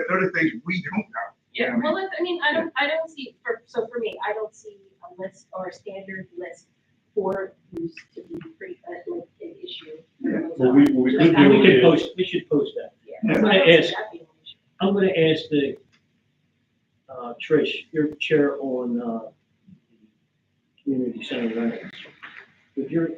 there are things we don't know.
Yeah, well, I mean, I don't see, for me, I don't see a list or a standard list for use to be like an issue.
Well, we could
And
do
we
is,
we should post that.
Yeah.
Yeah.
I'm
I
gonna
don't see
ask,
that being an issue.
I'm gonna ask the, Trish, your chair on, community center rentals. Would your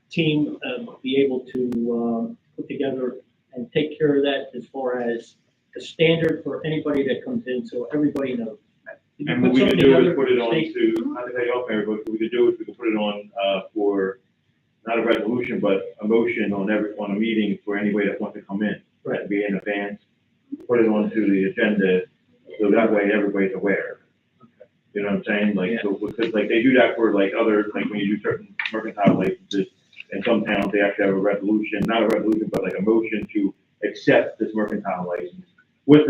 team, be able to, put together and take care of that as far as the standard for anybody that comes in, so everybody knows? Could you
and what
put
we could
something
do is
together,
put it on
Stacey?
to, not to cut you off, Mayor, but what we could do is we could put it on, for, not a resolution, but a motion on a meeting for anybody that wants to come in.
Right.
To be in advance, put it onto the agenda, so that way everybody's aware. You know what I'm saying? Like, so, because like they do that for like other, like when you do certain mercantile licenses, in some towns, they actually have a resolution, not a resolution, but like a motion to accept this mercantile license with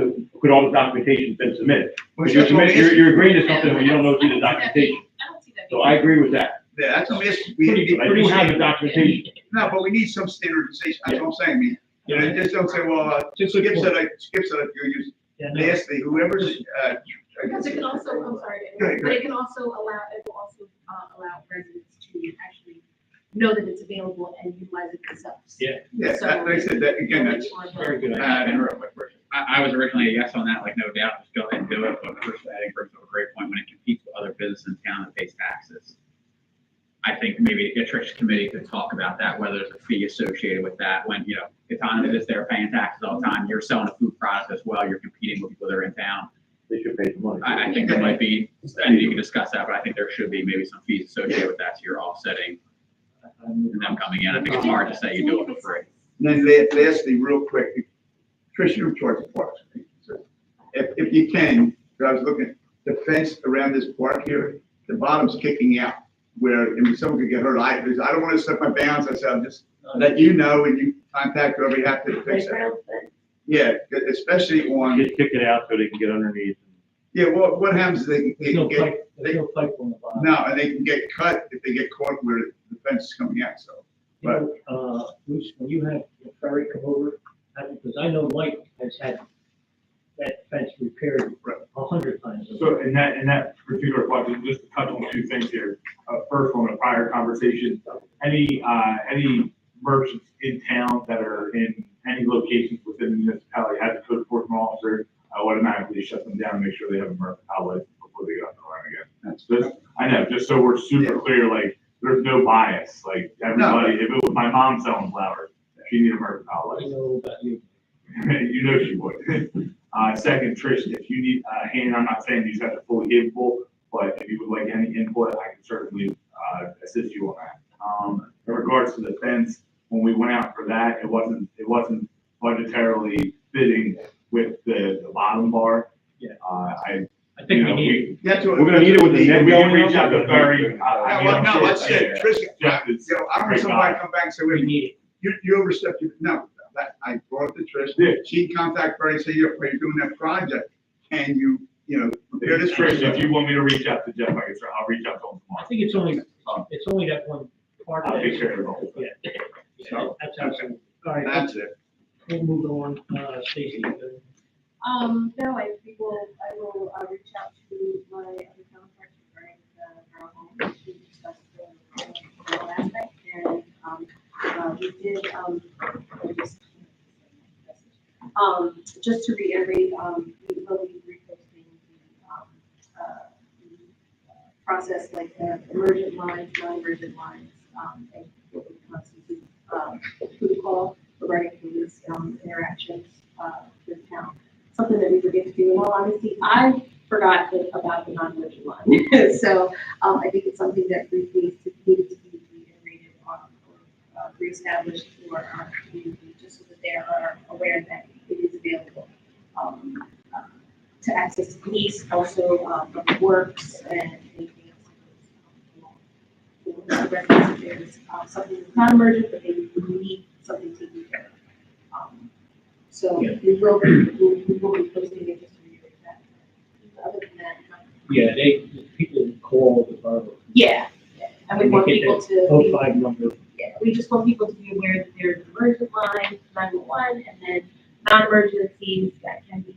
all the documentation been submitted. Because you're agreeing to something when you don't know see the documentation.
I don't see that.
So I agree with that.
Yeah, that's what I'm asking.
I do have the documentation.
No, but we need some standardization, that's what I'm saying, I mean, you know, just don't say, well,
Just
Skip said you use,
Yeah, no.
lastly, whoever's,
Because it can also, I'm sorry,
Go ahead, go
but it can also allow, it will also allow residents to actually know that it's available and utilize it themselves.
Yeah.
yeah, that, like I said, that, again, that's,
Very good.
And real quick, Rich, I was originally a yes on that, like, no doubt, just go ahead and do it, but first, I think Rick's a great point, when it competes with other businesses in town that pays taxes. I think maybe the Trish committee could talk about that, whether there's a fee associated with that, when, you know, it's on it is they're paying taxes all the time, you're selling a food product as well, you're competing with people that are in town.
They should pay the money.
I think there might be, and you can discuss that, but I think there should be maybe some fees associated with that, so you're offsetting them coming in. I think it's hard to say you do it for free.
and then lastly, real quick, Trish, you're in charge of parks, right? So if you can, 'cause I was looking, the fence around this park here, the bottom's kicking out, where, I mean, someone could get hurt, I don't wanna step my bounds, I said, I'll just let you know, and you contact whoever you have to fix it. Yeah, especially on,
Just kick it out so they can get underneath.
yeah, what happens is they
There's no
get,
pipe, there's no pipe on the bottom.
no, and they can get cut if they get caught where the fence is coming out, so.
You know, Bruce, when you have the ferry come over, because I know Mike has had that fence repaired 100 times.
So in that particular question, just to touch on two things here. First, on a prior conversation, any merchants in town that are in any locations within the municipality has a code enforcement officer, automatically shut them down and make sure they have a mercantile license before they go up and running again. That's just, I know, just so we're super clear, like, there's no bias, like, everybody, if it was my mom selling flowers, she needed a mercantile
I
license.
know about you.
You know she would. Second, Trish, if you need a hand, I'm not saying you have to fully capable, but if you would like any input, I can certainly, assist you on that. In regards to the fence, when we went out for that, it wasn't budgetarily fitting with the bottom bar.
Yeah.
I
think we need
That's what.
We're gonna need it with the net
we can
going
reach out to Barry.
Well, no, that's it, Trish,
Jeff is
you know, I don't want
great
somebody
guy.
to come back and say,
we
wait,
need it.
you overstepped, no, that, I brought it to Trish.
Yeah.
She contact Barry and say, yeah, are you doing that project? Can you, repair this?
Trish, if you want me to reach out to Jeff, I can, I'll reach out to him
I
tomorrow.
think it's only that one part of
I'll take
it.
care of it all.
Yeah. So that's awesome. All right,
That's it.
we'll move on, Stacy.
No, I will reach out to my other counterparts regarding the Borough home to discuss the whole aspect. And, we did, just to reiterate, we will be reposting the process, like the emergent lines, non-emergent lines, and what we constitute who to call regarding these, interactions, with town. Something that we forget to do, in all honesty, I forgot about the non-emergent line. So, I think it's something that needed to be reiterated on, or reestablished for our community, just so that they are aware that it is available, to access the police, also, from works and anything else. For residents, if there's, something that's not emergent, but they need something taken care of. So
Yeah.
we will be posting it just to reiterate that. Other than that,
Yeah, people call the borough.
yeah, and we want people to
Oh,
be,
05 number.
yeah, we just want people to be aware that there's an emergent line, 911, and then non-emergencies that can be,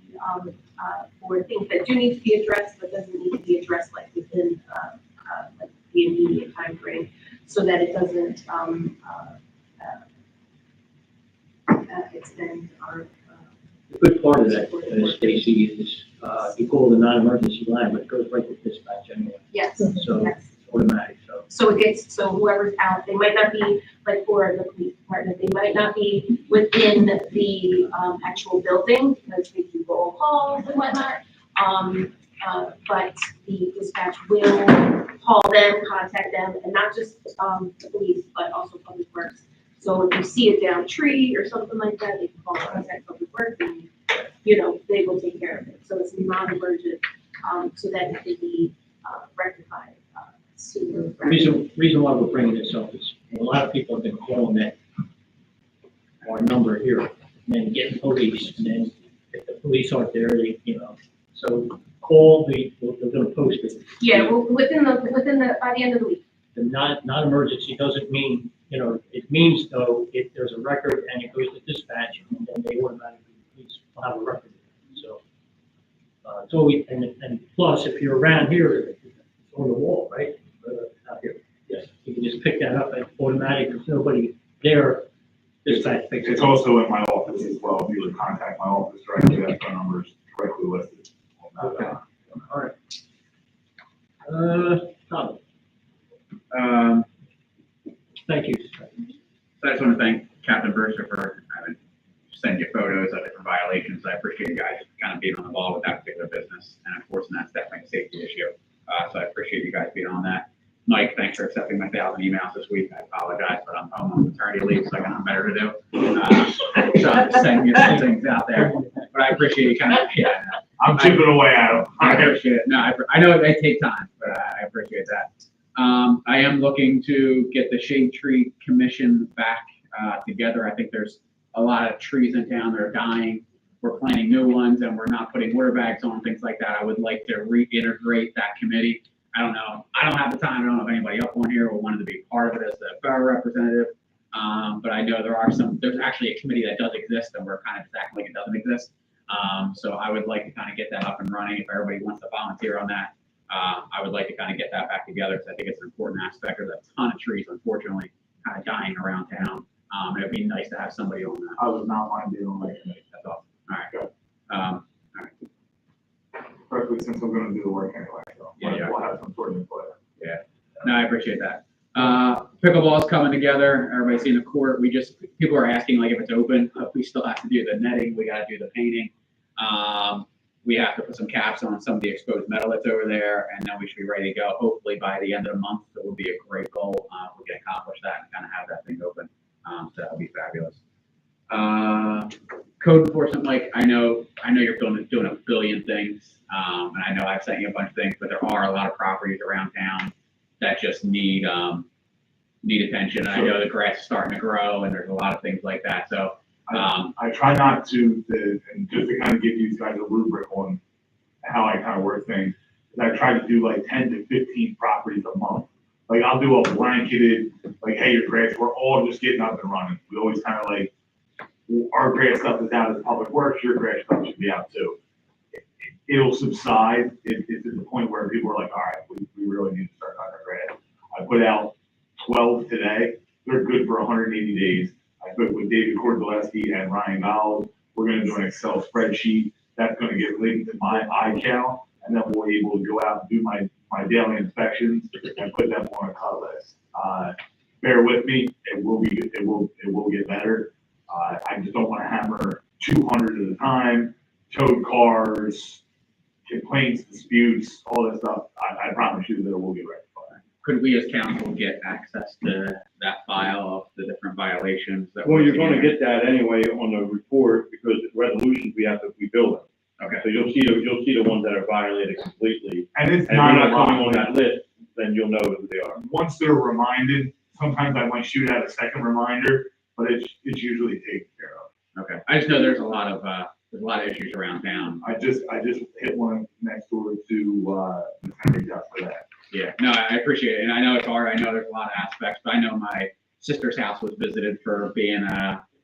for things that do need to be addressed, but doesn't need to be addressed like within, like the immediate time frame, so that it doesn't, extend our,
The good part of that, Stacy, is, you call the non-emergency line, but it goes right to dispatch anyway.
yes,
So
yes.
it's automatic, so.
So it gets, so whoever's out, they might not be, like for the police department, they might not be within the, actual building, because they do roll calls and whatnot. But the dispatch will call them, contact them, and not just, the police, but also public works. So if you see a downed tree or something like that, they can call, contact public works, and, they will take care of it. So it's non-emergent, so that it can be, rectified, sooner.
Reason why we're bringing this up is a lot of people have been calling that our number here, and then getting police, and then if the police aren't there, so call we're gonna post it.
Yeah, well, within the, by the end of the week.
The non-emergency doesn't mean, it means though, if there's a record and it goes to dispatch, and then they automatically, police will have a record. So, it's always, and plus, if you're around here, it's on the wall, right? Out here. Yes. You can just pick that up and automatic, if nobody there, dispatch picks it
It's
up.
also in my office as well. If you would contact my office directly, that phone number is directly listed.
Okay. All right. Tom, thank you.
So I just want to thank Captain Berger for sending you photos of different violations. I appreciate you guys kind of being on the ball with that particular business. And of course, that's definitely a safety issue. So I appreciate you guys being on that. Mike, thanks for accepting my 1,000 emails this week. I apologize, but I'm home on maternity leave, so I got nothing better to do. So I'm just sending you some things out there, but I appreciate you kind of,
I'm chipping away at them.
I appreciate it. No, I know it may take time, but I appreciate that. I am looking to get the Shade Tree Commission back together. I think there's a lot of trees in town that are dying. We're planting new ones and we're not putting water bags on, things like that. I would like to reintegrate that committee. I don't know. I don't have the time. I don't know if anybody up on here will want to be part of it as the borough representative. But I know there's actually a committee that does exist and we're kind of just acting like it doesn't exist. So I would like to kind of get that up and running. If everybody wants to volunteer on that, I would like to kind of get that back together because I think it's an important aspect. There's a ton of trees, unfortunately, kind of dying around town. It'd be nice to have somebody on that.
I was not mind being on that committee.
That's awesome. All right. All right.
Especially since I'm gonna do the work anyway, so
Yeah.
we'll have some sort of input.
Yeah. No, I appreciate that. Pickleball's coming together. Everybody's seen the court. People are asking like if it's open, we still have to do the netting. We got to do the painting. We have to put some caps on some of the exposed metal that's over there, and then we should be ready to go. Hopefully by the end of the month, that will be a great goal. We can accomplish that and kind of have that thing open. So that'll be fabulous. Code enforcement, Mike, I know you're doing a billion things, and I know I've sent you a bunch of things, but there are a lot of properties around town that just need attention. I know the grass is starting to grow, and there's a lot of things like that. So
I try not to, and just to kind of give you guys a rubric on how I kind of work things, is I try to do like 10 to 15 properties a month. Like I'll do a blanketed, like, hey, your grass, we're all just getting up and running. We always kind of like, our grass stuff is out as public works, your grass stuff should be out too. It'll subside. It's at the point where people are like, all right, we really need to start cutting our grass. I put out 12 today. They're good for 180 days. I spoke with David Kordaleski and Ryan Gall. We're going to do an Excel spreadsheet that's going to get linked to my iCal, and then we'll be able to go out and do my daily inspections and put them on a cut list. bear with me, it will get better. I just don't wanna hammer 200 at a time, towed cars, complaints, disputes, all that stuff. I promise you that it will get rectified.
Could we as council get access to that file of the different violations that?
Well,
we're
you're gonna
seeing?
get that anyway on the report, because resolutions, we have to rebuild them.
Okay.
So you'll see the ones that are violated completely.
And it's
And if
not
you're
a
not coming on
lot.
that list, then you'll know who they are.
Once they're reminded, sometimes I might shoot out a second reminder, but it's usually taken care of.
Okay, I just know there's a lot of issues around town.
I just hit one next door to, Henry Duff for that.
Yeah, no, I appreciate it, and I know it's hard, I know there's a lot of aspects, but I know my sister's house was visited for being,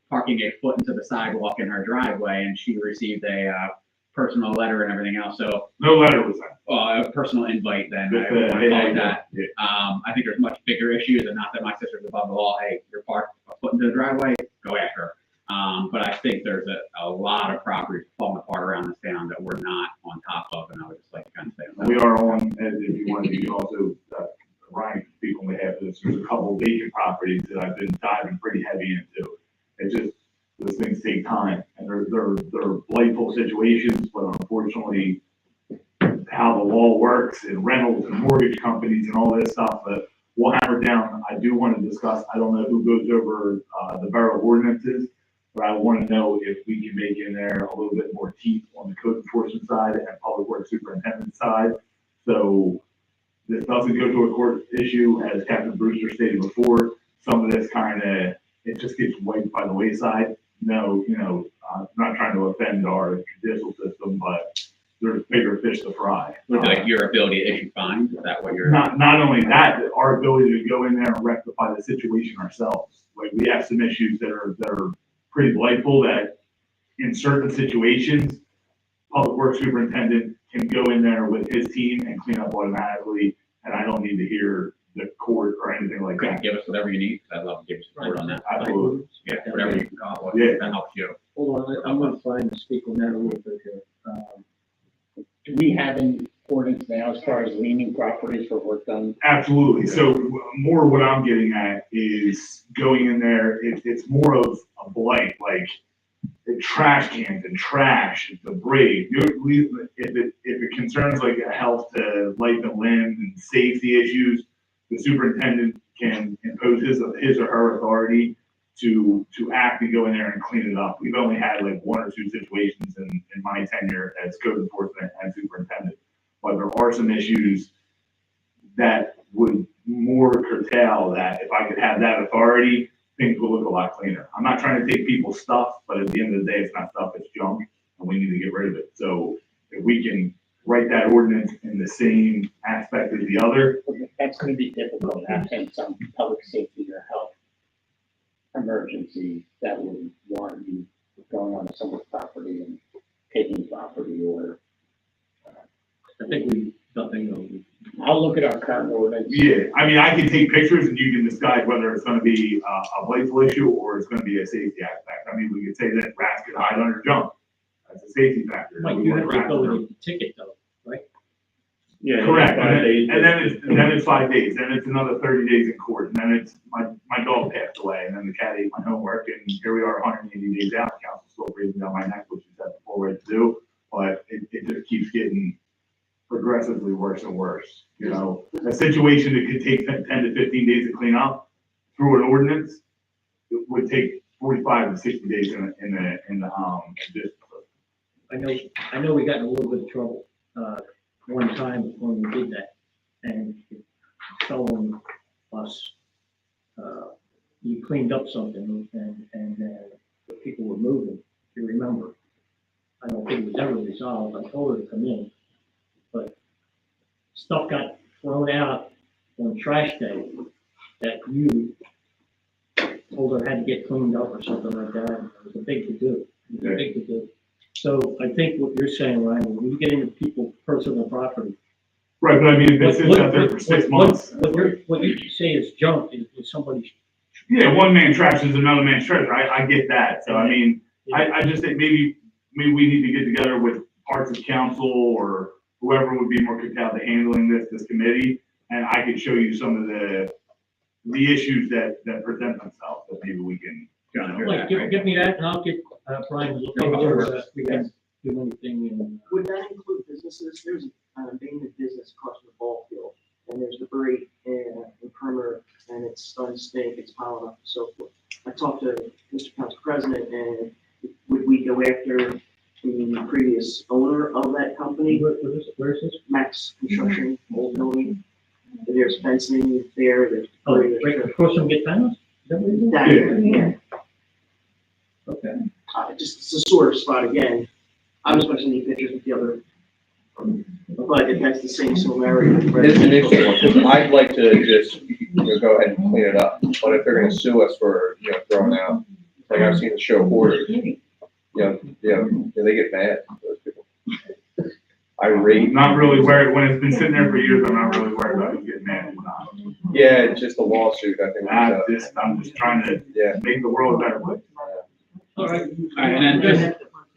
parking a foot into the sidewalk in her driveway, and she received a, personal letter and everything else, so,
No letter was sent.
a personal invite then, I
Just,
would call
hey,
it that.
yeah.
I think there's much bigger issues, and not that my sister's above the law, hey, you're parked a foot into the driveway, go after her. But I think there's a lot of properties falling apart around this town that we're not on top of, and I would just like to kind of say.
We are on, as if you want to, you can also, Ryan can speak on behalf of this, there's a couple of vacant properties that I've been diving pretty heavy into. It's just, those things take time, and they're delightful situations, but unfortunately, how the law works and rentals and mortgage companies and all this stuff, but we'll hammer down. I do want to discuss, I don't know who goes over, the borough ordinances, but I want to know if we can make in there a little bit more teeth on the code enforcement side and public works superintendent side. So this doesn't go to a court issue, as Captain Brewster stated before. Some of this kind of, it just gets wiped by the wayside. No, I'm not trying to offend our judicial system, but there's bigger fish to fry.
Like your ability to issue fines, is that what you're?
Not only that, our ability to go in there and rectify the situation ourselves. Like, we have some issues that are pretty delightful, that in certain situations, public works superintendent can go in there with his team and clean up automatically, and I don't need to hear the court or anything like
Could you
that.
give us whatever you need? I'd love to give you support on that.
Absolutely.
Yeah, whatever you can call it,
Yeah.
that helps you.
Hold on, I'm gonna try and speak on that a little bit here.
Do we have an ordinance now as far as leaning properties for work done?
Absolutely. So more what I'm getting at is going in there, it's more of a blight, like the trash cans and trash and debris. If it concerns like a health to life and limb and safety issues, the superintendent can impose his or her authority to act and go in there and clean it up. We've only had like one or two situations in my tenure as code enforcement and superintendent. But there are some issues that would more curtail that. If I could have that authority, things will look a lot cleaner. I'm not trying to take people's stuff, but at the end of the day, it's not stuff, it's junk, and we need to get rid of it. So if we can write that ordinance in the same aspect as the other.
That's gonna be difficult, absent some public safety or health emergency that would warrant you going onto someone's property and taking property, or.
I think
I'll look at our current ordinance.
Yeah, I mean, I can take pictures and you can decide whether it's gonna be a blateful issue or it's gonna be a safety aspect. I mean, we could say that rats could hide under junk. That's a safety factor.
Mike, you have the ability to ticket though, right?
Yeah.
Correct,
5 days.
and then it's 5 days, then it's another 30 days in court, and then it's, my dog passed away, and then the cat ate my homework, and here we are 180 days out, the council's still breathing down my neck, which is at the full right to do, but it just keeps getting progressively worse and worse, A situation that could take 10 to 15 days to clean up through an ordinance, it would take 45 to 60 days in the district.
I know we got in a little bit of trouble, one time when we did that, and it fell on us. You cleaned up something and the people were moving, if you remember. I don't think it was ever resolved, I told her to come in, but stuff got thrown out on trash day that you told her had to get cleaned up or something like that, and it was a big to-do. So I think what you're saying, Ryan, when you get into people's personal property.
Right, but I mean, if it sits out there for 6 months.
What you say is junk is somebody's.
Yeah, one man trash is another man's treasure. I get that. So I mean, I just think maybe we need to get together with parts of council or whoever would be more capable to handling this committee, and I could show you some of the the issues that present themselves, that maybe we can.
Like, give me that and I'll get, Brian to look over it. We can do anything in.
Would that include businesses? There's an abandoned business across from the ball field, and there's debris and perimeter, and it's starting to stink, it's piling up and so forth. I talked to Mr. Council President, and would we go after the previous owner of that company?
Where is this?
Max Construction, old building. There's fencing there, there's.
Oh, right across from Get Thanos?
Yeah.
Okay.
Just, it's a sore spot again. I was supposed to need pictures with the other, but if that's the same scenario.
It's an interesting one, 'cause I'd like to just, go ahead and clean it up, but if they're gonna sue us for, throwing out, like I've seen the show Hoarders, they get mad, those people. Irate.
Not really worried, when it's been sitting there for years, I'm not really worried about it getting mad or not.
Yeah, it's just a lawsuit, I think.
I'm just trying to make the world a better place.
All right.
All right, and then just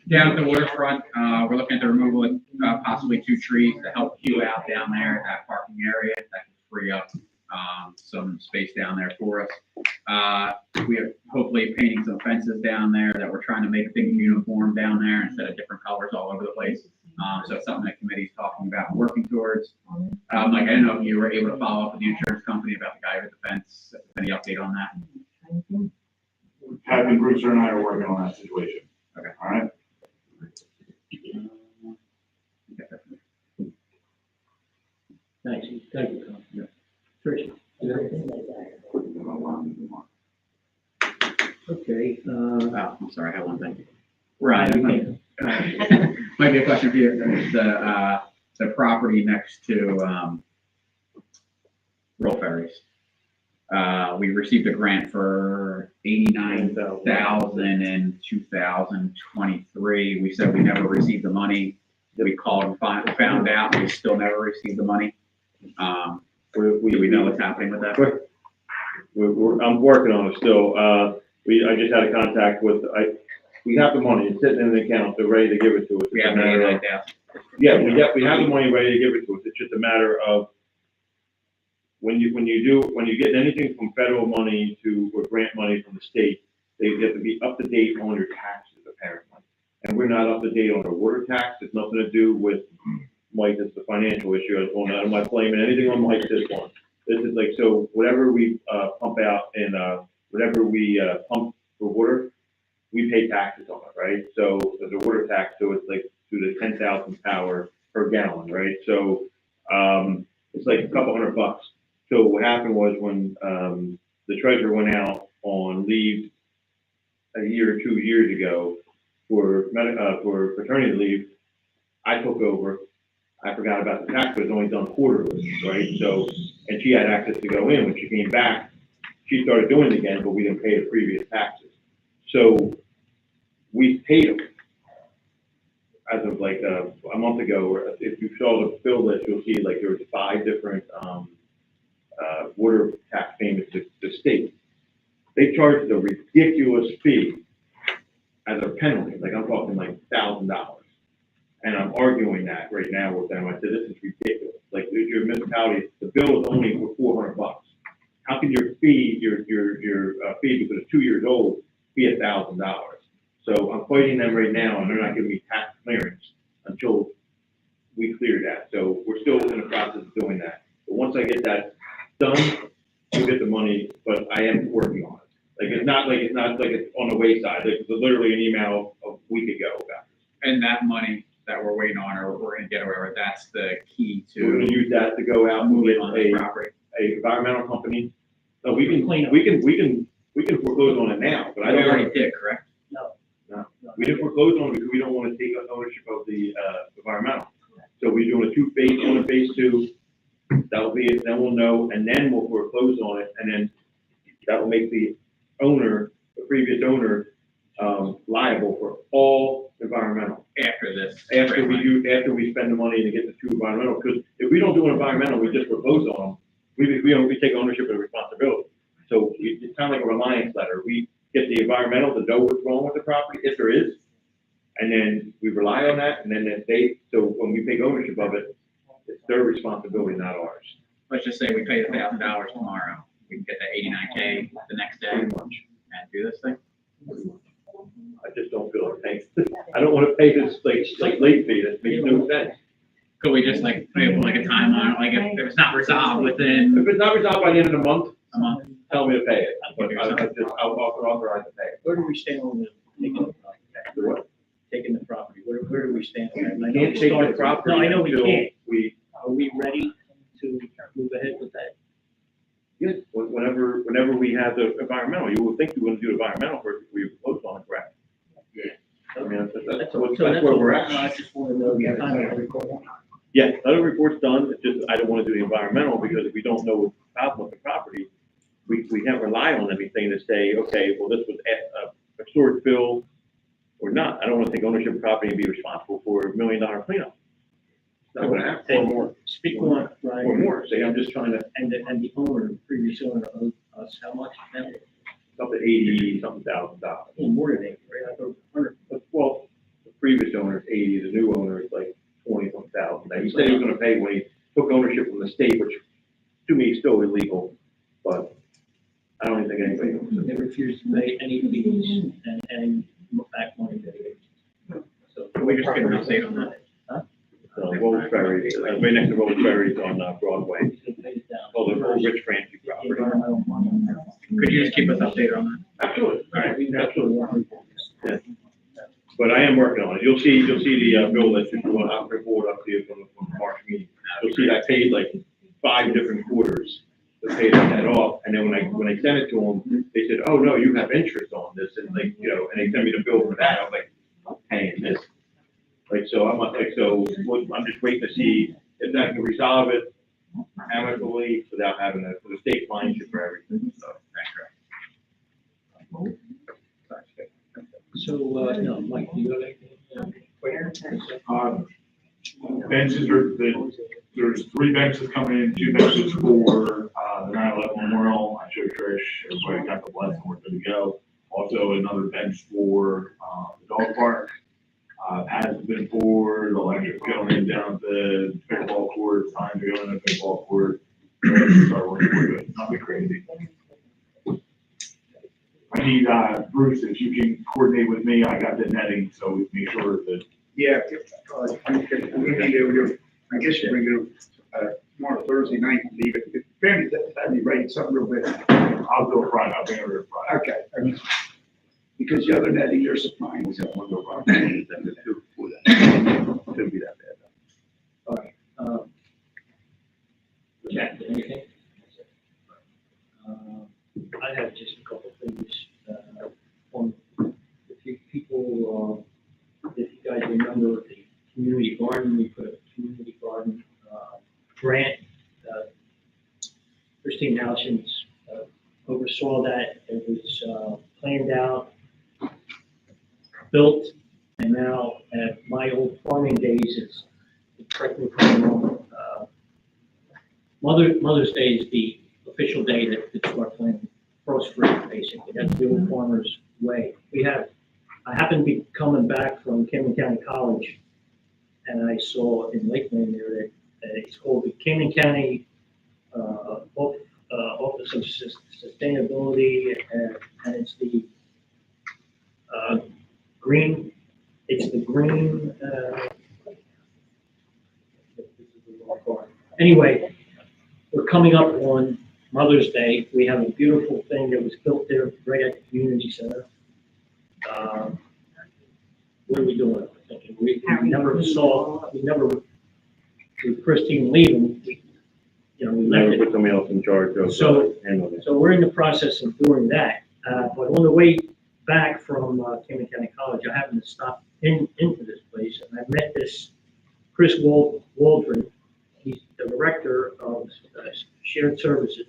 down at the waterfront, we're looking at the removal of possibly 2 trees to help queue out down there at that parking area. That can free up some space down there for us. We are hopefully painting some fences down there that we're trying to make things uniform down there instead of different colors all over the place. So it's something that committee's talking about and working towards. Mike, I didn't know if you were able to follow up with the insurance company about the guy with the fence. Any update on that?
Captain Brewster and I are working on that situation.
Okay.
All right?
Thanks. Thank you, Tom. Yeah. Tricia. Okay,
Oh, I'm sorry, I have one thing. Ryan, might be a question for you. The property next to, Roll Ferries. We received a grant for $89,000 in 2023. We said we never received the money. We called and found out we still never received the money. Do we know what's happening with that?
I'm working on it still. I just had a contact with, we have the money, it's sitting in the account, they're ready to give it to us.
We have the $89,000.
Yeah, we have the money ready to give it to us. It's just a matter of when you get anything from federal money or grant money from the state, they have to be up to date on your taxes apparently. And we're not up to date on our water tax. It's nothing to do with Mike. It's the financial issue. I'm not blaming anything on Mike this one. This is like, so whatever we pump out and whatever we pump for water, we pay taxes on it, right? So there's a water tax, so it's like to the 10,000 power per gallon, right? So it's like a couple $100. So what happened was when the treasurer went out on leave a year or 2 years ago for paternity leave, I took over. I forgot about the tax, but it's only done quarterly, right? So, and she had access to go in. When she came back, she started doing it again, but we didn't pay the previous taxes. So we paid them as of like a month ago. If you saw the bill list, you'll see like there was 5 different water tax payments to the state. They charged a ridiculous fee as a penalty. Like I'm talking like $1,000. And I'm arguing that right now with them. I said, this is ridiculous. Like your municipality, the bill is only for $400. How can your fee, your fee, because it's 2 years old, be $1,000? So I'm fighting them right now, and they're not giving me tax clearance until we clear that. So we're still in the process of doing that. But once I get that done, we'll get the money. But I am working on it. Like it's not like it's on the wayside. Like, it's literally an email a week ago about it.
And that money that we're waiting on, or we're gonna get over, that's the key to.
We're gonna use that to go out and get a environmental company. No, we can foreclose on it now, but I
We
don't
already
want.
did, correct?
No, we didn't foreclose on it because we don't want to take ownership of the environmental. So we're doing a 2 phase, 1 and phase 2. That'll be it. Then we'll know, and then we'll foreclose on it, and then that will make the owner, the previous owner, liable for all environmental.
After this.
After we spend the money to get the 2 environmental, because if we don't do an environmental, we just foreclose on them. We take ownership of the responsibility. So it's kind of like a reliance letter. We get the environmental to know what's wrong with the property, if there is, and then we rely on that, and then so when we take ownership of it, it's their responsibility, not ours.
Let's just say we pay $1,000 tomorrow. we can get that 89K the next day and do this thing.
I just don't feel like paying, I don't wanna pay this late fee, that makes no sense.
Could we just like put like a timeline, like if it's not resolved within
If it's not resolved by the end of the month,
a month?
tell me to pay it, but I'll authorize to pay it.
Where do we stand on the, taking the property?
The what?
Taking the property, where do we stand on that? I know
We can't
we
take the
started-
property
No, I know we
until
can't.
we,
Are we ready to move ahead with that?
yes, whenever we have the environmental, you would think we wouldn't do environmental first, if we closed on it, correct? I mean, that's where we're at.
I just want to know the timeline.
Yeah, other report's done, it's just, I don't wanna do the environmental, because if we don't know what's the problem with the property, we can't rely on anything to say, okay, well, this was a storage bill or not. I don't wanna take ownership of property and be responsible for $1 million cleanup. It's not gonna happen, or more,
Speak on, right?
or more, say, I'm just trying to,
And the owner, the previous owner owed us how much now?
up to $80-something thousand.
More than 80, right? I thought 100.
Well, the previous owner is 80, the new owner is like 20-something thousand. He said he was gonna pay when he took ownership from the state, which to me is still illegal, but I don't even think anybody knows.
They refused to pay any fees and back money that they. So
Can we just get an update on that?
So Rolls Ferry, right next to Rolls Ferry on Broadway, oh, the old Rich Franchi property.
Could you just keep us updated on
Absolutely,
that? All right.
absolutely. Yeah. But I am working on it. You'll see the bill that I'll report up to you from the March meeting. You'll see I paid like 5 different quarters to pay that off. And then when I sent it to them, they said, oh, no, you have interest on this. And like, you know, and they sent me the bill for that. I was like, I'm paying this. Like, so I'm just waiting to see if that can resolve it amicably without having the state fines you for everything. So,
So, no, Mike, do you have anything?
Benches there's 3 benches coming in, 2 benches for, the 9/11 memorial. I showed Trish, everybody got the blessing, we're good to go. Also another bench for, the dog park. Has been poured, electric going in down the pickleball court, signs are going in the pickleball court. Start working with it, nothing crazy. I need, Bruce, if you can coordinate with me, I got the netting, so we make sure that.
Yeah, I guess you're going to, tomorrow, Thursday night, leave it. Family, that'd be right, something real bit.
I'll go Friday, I'll bring it over Friday.
Okay, I mean, because the other netting you're supplying is at one of our.
Shouldn't be that bad.
All right. Jack, anything? I have just a couple things, on, if you people, if you guys remember the community garden, we put a community garden, grant, Christine Houchins, oversaw that, it was, planned out, built, and now at my old farming days, it's, correct me if I'm wrong, Mother's Day is the official day that start planting frost free, basically. That's the old farmer's way. I happened to be coming back from Camden County College, and I saw in Lakeland there that it's called the Camden County Office of Sustainability, and it's the green. It's the green. Anyway, we're coming up on Mother's Day. We have a beautiful thing that was built there right at the community center. What are we doing? We never, with Christine leaving, we left
Never
it.
put somebody else in charge of handling it.
So we're in the process of doing that. But on the way back from Camden County College, I happened to stop into this place, and I met this Chris Waldron. He's the director of shared services.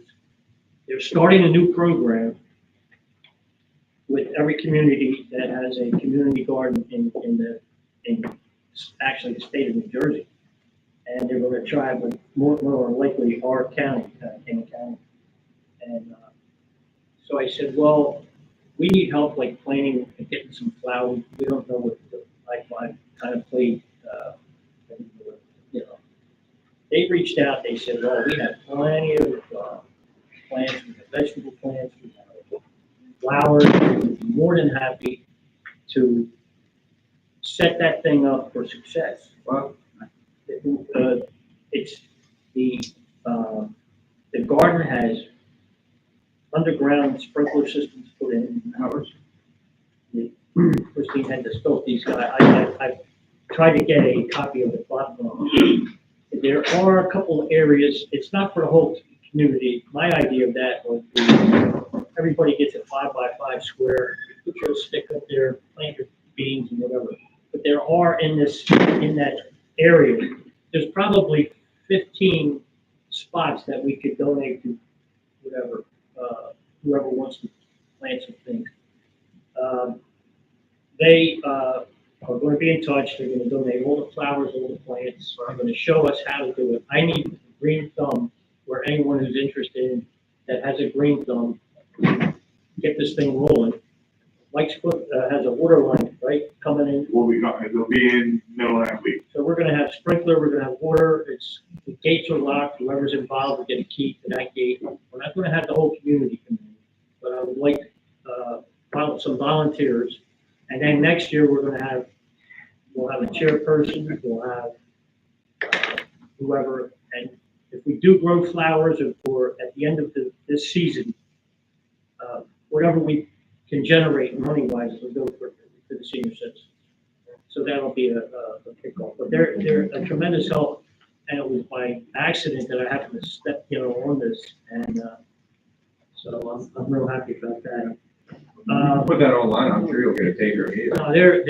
They're starting a new program with every community that has a community garden in actually the state of New Jersey. And they're going to try, but more likely our county, Camden County. And so I said, well, we need help like planting and getting some flowers. We don't know what I kind of played, you know. They reached out, they said, well, we have plenty of plants, we have to set that thing up for success.
Well,
It's the garden has underground sprinkler systems put in. Christine had to scope these guys. I tried to get a copy of the plot plan. There are a couple of areas, it's not for the whole community. My idea of that was everybody gets a 5x5 square, put your stick up there, plant your beans and whatever. But there are in that area, there's probably 15 spots that we could donate to whatever, whoever wants to plant some things. They are going to be in touch. They're going to donate all the flowers, all the plants. They're going to show us how to do it. I need a green thumb where anyone who's interested that has a green thumb, get this thing rolling. Mike's Foot has a water line, right, coming in.
It'll be in middle of that week.
So we're going to have sprinkler, we're going to have water. The gates are locked. Whoever's involved will get a key to that gate. We're not going to have the whole community come in, but I would like some volunteers. And then next year, we'll have a chairperson, we'll have whoever, and if we do grow flowers or at the end of this season, whatever we can generate money-wise, we'll go for the senior citizens. So that'll be a kickoff. But they're a tremendous help, and it was by accident that I happened to step, on this, and so I'm real happy about that.
Put that online, I'm sure you'll get a taker either.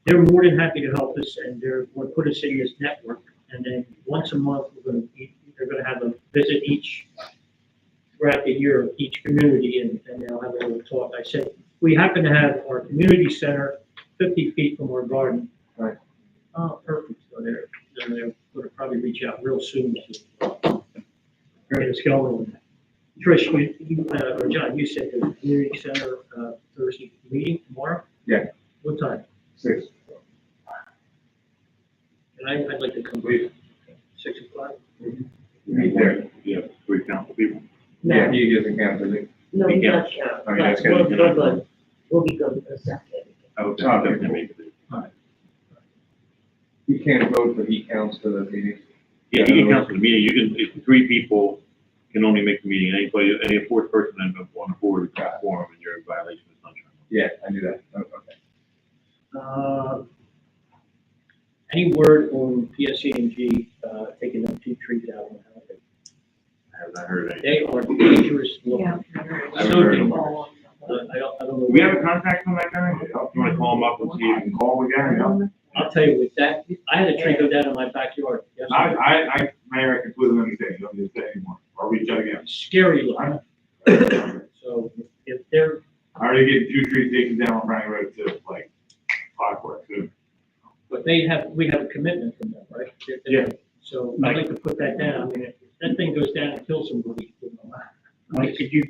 They're more than happy to help us, and they're going to put us in this network. And then once a month, they're going to have a visit throughout the year of each community, and they'll have a little talk. I said, we happen to have our community center 50 feet from our garden.
Right.
Oh, perfect. So they're going to probably reach out real soon to get us going. Trish, or John, you said the community center Thursday meeting tomorrow?
Yeah.
What time?
6.
And I'd like to come. 6 o'clock?
Meet there.
Yeah, 3 council people.
Yeah, he doesn't count, does he?
No,
We
not
can't.
yet.
I mean, that's
But
good.
we're good. We'll be good for Saturday.
I would
Oh,
definitely
cool.
make it.
He can't vote, but he counts for the meeting.
Yeah, you can council the meeting, if 3 people can only make the meeting, any fourth person on the board is a quorum, and you're in violation of sunshine.
Yeah, I knew that. Okay.
Any word on PSE&G taking them 2 trees out on the highway?
I have not heard anything.
They are dangerous looking.
Yeah.
I haven't heard anything.
I don't know.
Do we have a contact on that guy? You want to call him up and see if you can call him again?
I'll tell you with that, I had a tree go down in my backyard yesterday.
Mayor, I completely understand. You don't need to say anymore. I'll reach out again.
Scary looking. So if they're,
I already get 2 trees taken down on Bryan Road to like 5 work soon.
but we have a commitment from them, right?
Yeah.
So I'd like to put that down. I mean, if that thing goes down and kills somebody,
Mike, could you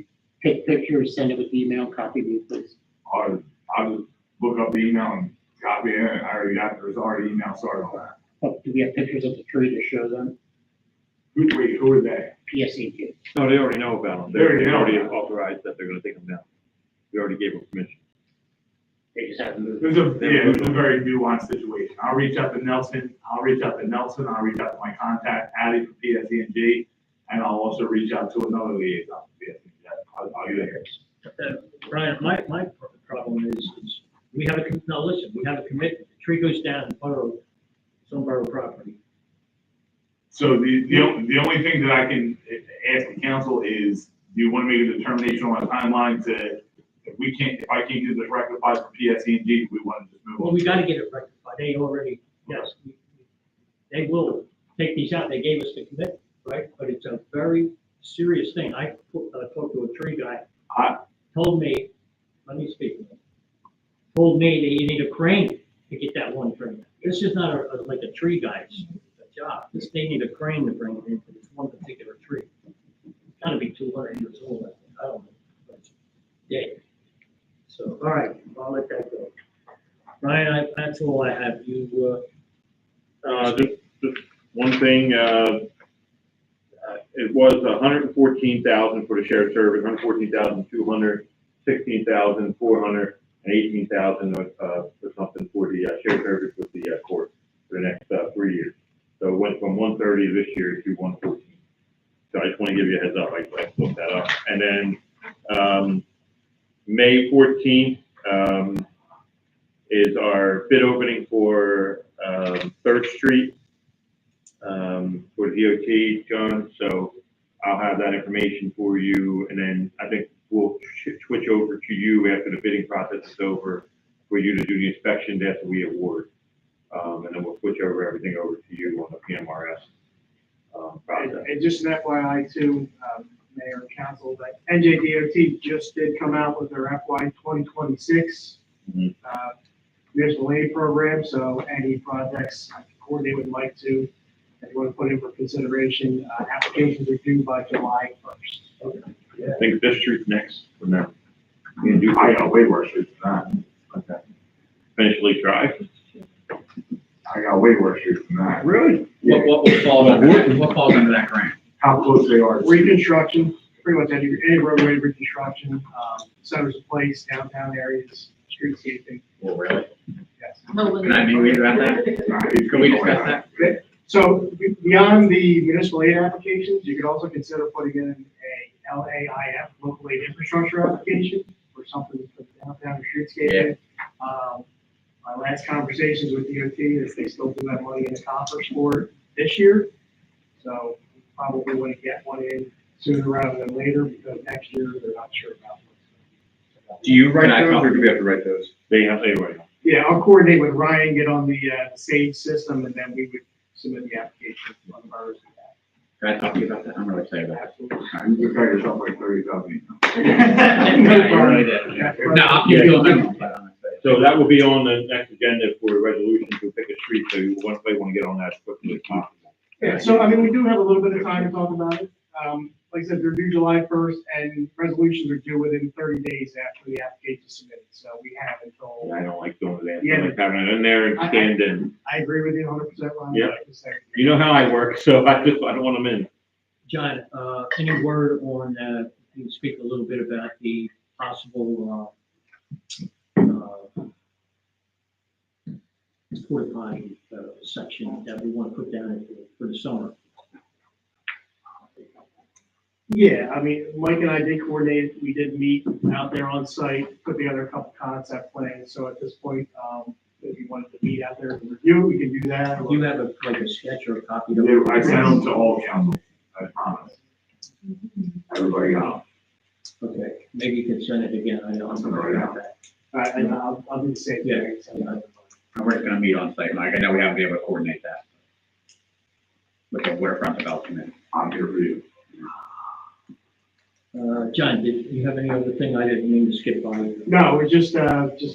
take pictures, send it with email, copy me, please?
I'll just look up the email and copy it. There's already email started on that.
Oh, do we have pictures of the tree to show them?
Who are they?
PSE.
No, they already know about them.
They already know.
They already authorized that they're gonna take them down. We already gave them permission.
They just haven't moved.
It's a very nuanced situation. I'll reach out to Nelson. I'll reach out to my contact, Addie from PSE&G, and I'll also reach out to another liaison from PSE&G. I'll get it.
Brian, my problem is we have we have a commitment. The tree goes down in some borough property.
So the only thing that I can ask the council is, do you want to make a determination on a timeline to, if I can't do this rectified for PSE&G, do we want to just move
Well,
on?
we gotta get it rectified. They already, yes, they will take these out. They gave us the commitment, right? But it's a very serious thing. I talked to a tree guy, told me, let me speak to him, told me that you need a crane to get that one tree. This is not like a tree guy's job. They need a crane to bring it in for this one particular tree. It's gotta be 200 years old, I think. I don't know. But yeah. So, all right, I'll let that go. Ryan, that's all I have. You,
Just one thing, it was 114,000 for the shared service, 114,200, 16,400 and 18,000 or something for the shared service with the court for the next 3 years. So it went from 130 this year to 114. So I just want to give you a heads up. I looked that up. And then May 14th is our bid opening for 3rd Street for DOT, John. So I'll have that information for you, and then I think we'll switch over to you after the bidding process is over for you to do the inspections after we award. And then we'll switch everything over to you on the PMRS process.
And just an FYI too, Mayor and Council, that NJDOT just did come out with their FY 2026 municipal aid program, so any projects or they would like to, if you want to put in for consideration, applications are due by July 1st.
I think this street's next from them.
I got way worse streets than
Okay. Finish Lake Drive?
that. I got way worse streets than that.
Really?
What falls under that, what falls under that grant?
How close they are.
Reconstruction, pretty much any roadway reconstruction, centers of place, downtown areas, streetscaping.
Oh, really?
Yes.
Can I be weird about that? Can we discuss that?
So beyond the municipal aid applications, you could also consider putting in a LAIF, local aid infrastructure application for something for downtown streetscaping. My last conversations with DOT is they still do have money in the coffers for it this year. So probably want to get one in sooner rather than later because next year they're not sure about it.
Do you write those or do we have to write those?
They write.
Yeah, I'll coordinate with Ryan, get on the SAGE system, and then we would submit the application on the boroughs.
Can I talk to you about that? I'm really excited about that.
Absolutely.
You just got yourself like 30,000.
Yeah, you really did. No, I'll keep you on.
So that will be on the next agenda for a resolution to pick a street, so you want to get on that as quickly as possible.
Yeah, so I mean, we do have a little bit of time to talk about it. Like I said, they're due July 1st and resolutions are due within 30 days after the application is submitted. So we have until.
I don't like doing that.
Yeah.
I like having it in there and stand in.
I agree with you 100%, Ron.
Yeah.
Like I said.
You know how I work, so I don't want them in.
John, any word on, you can speak a little bit about the possible, porta potty, section that we want to put down for the summer?
Yeah, I mean, Mike and I did coordinate, we did meet out there on site, put together a couple concept plans, so at this point, if you wanted to meet out there and review, we can do that.
Do you have like a sketch or a copy?
I sent them to all council, I promise. Everybody got
Okay, maybe you could send it again, I know I'm gonna write about that.
And I'll do the same
Yeah.
thing.
We're just gonna meet on site, Mike. I know we haven't been able to coordinate that. With the waterfront development.
I'm here for you.
John, did you have any other thing? I didn't mean to skip by you.
No, we're just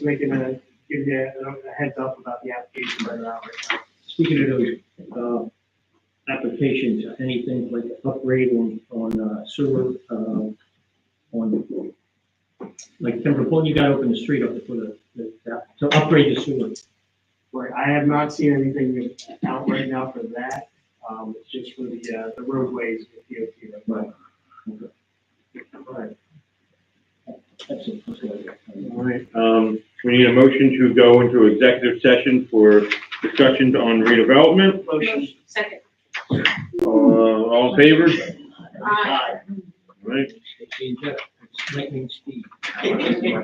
making give you a heads up about the application right now.
Speaking of those, applications, anything like upgrade on sewer, on, like Timberpool, you gotta open the street up for to upgrade the sewer.
Right, I have not seen anything out right now for that. It's just for the roadways with DOT right now.
Right. That's it. That's what I got.
All right, we need a motion to go into executive session for discussions on redevelopment.
Motion.
Second.
All in favor?
Aye.
All right.
It's lightning speed.
Aye.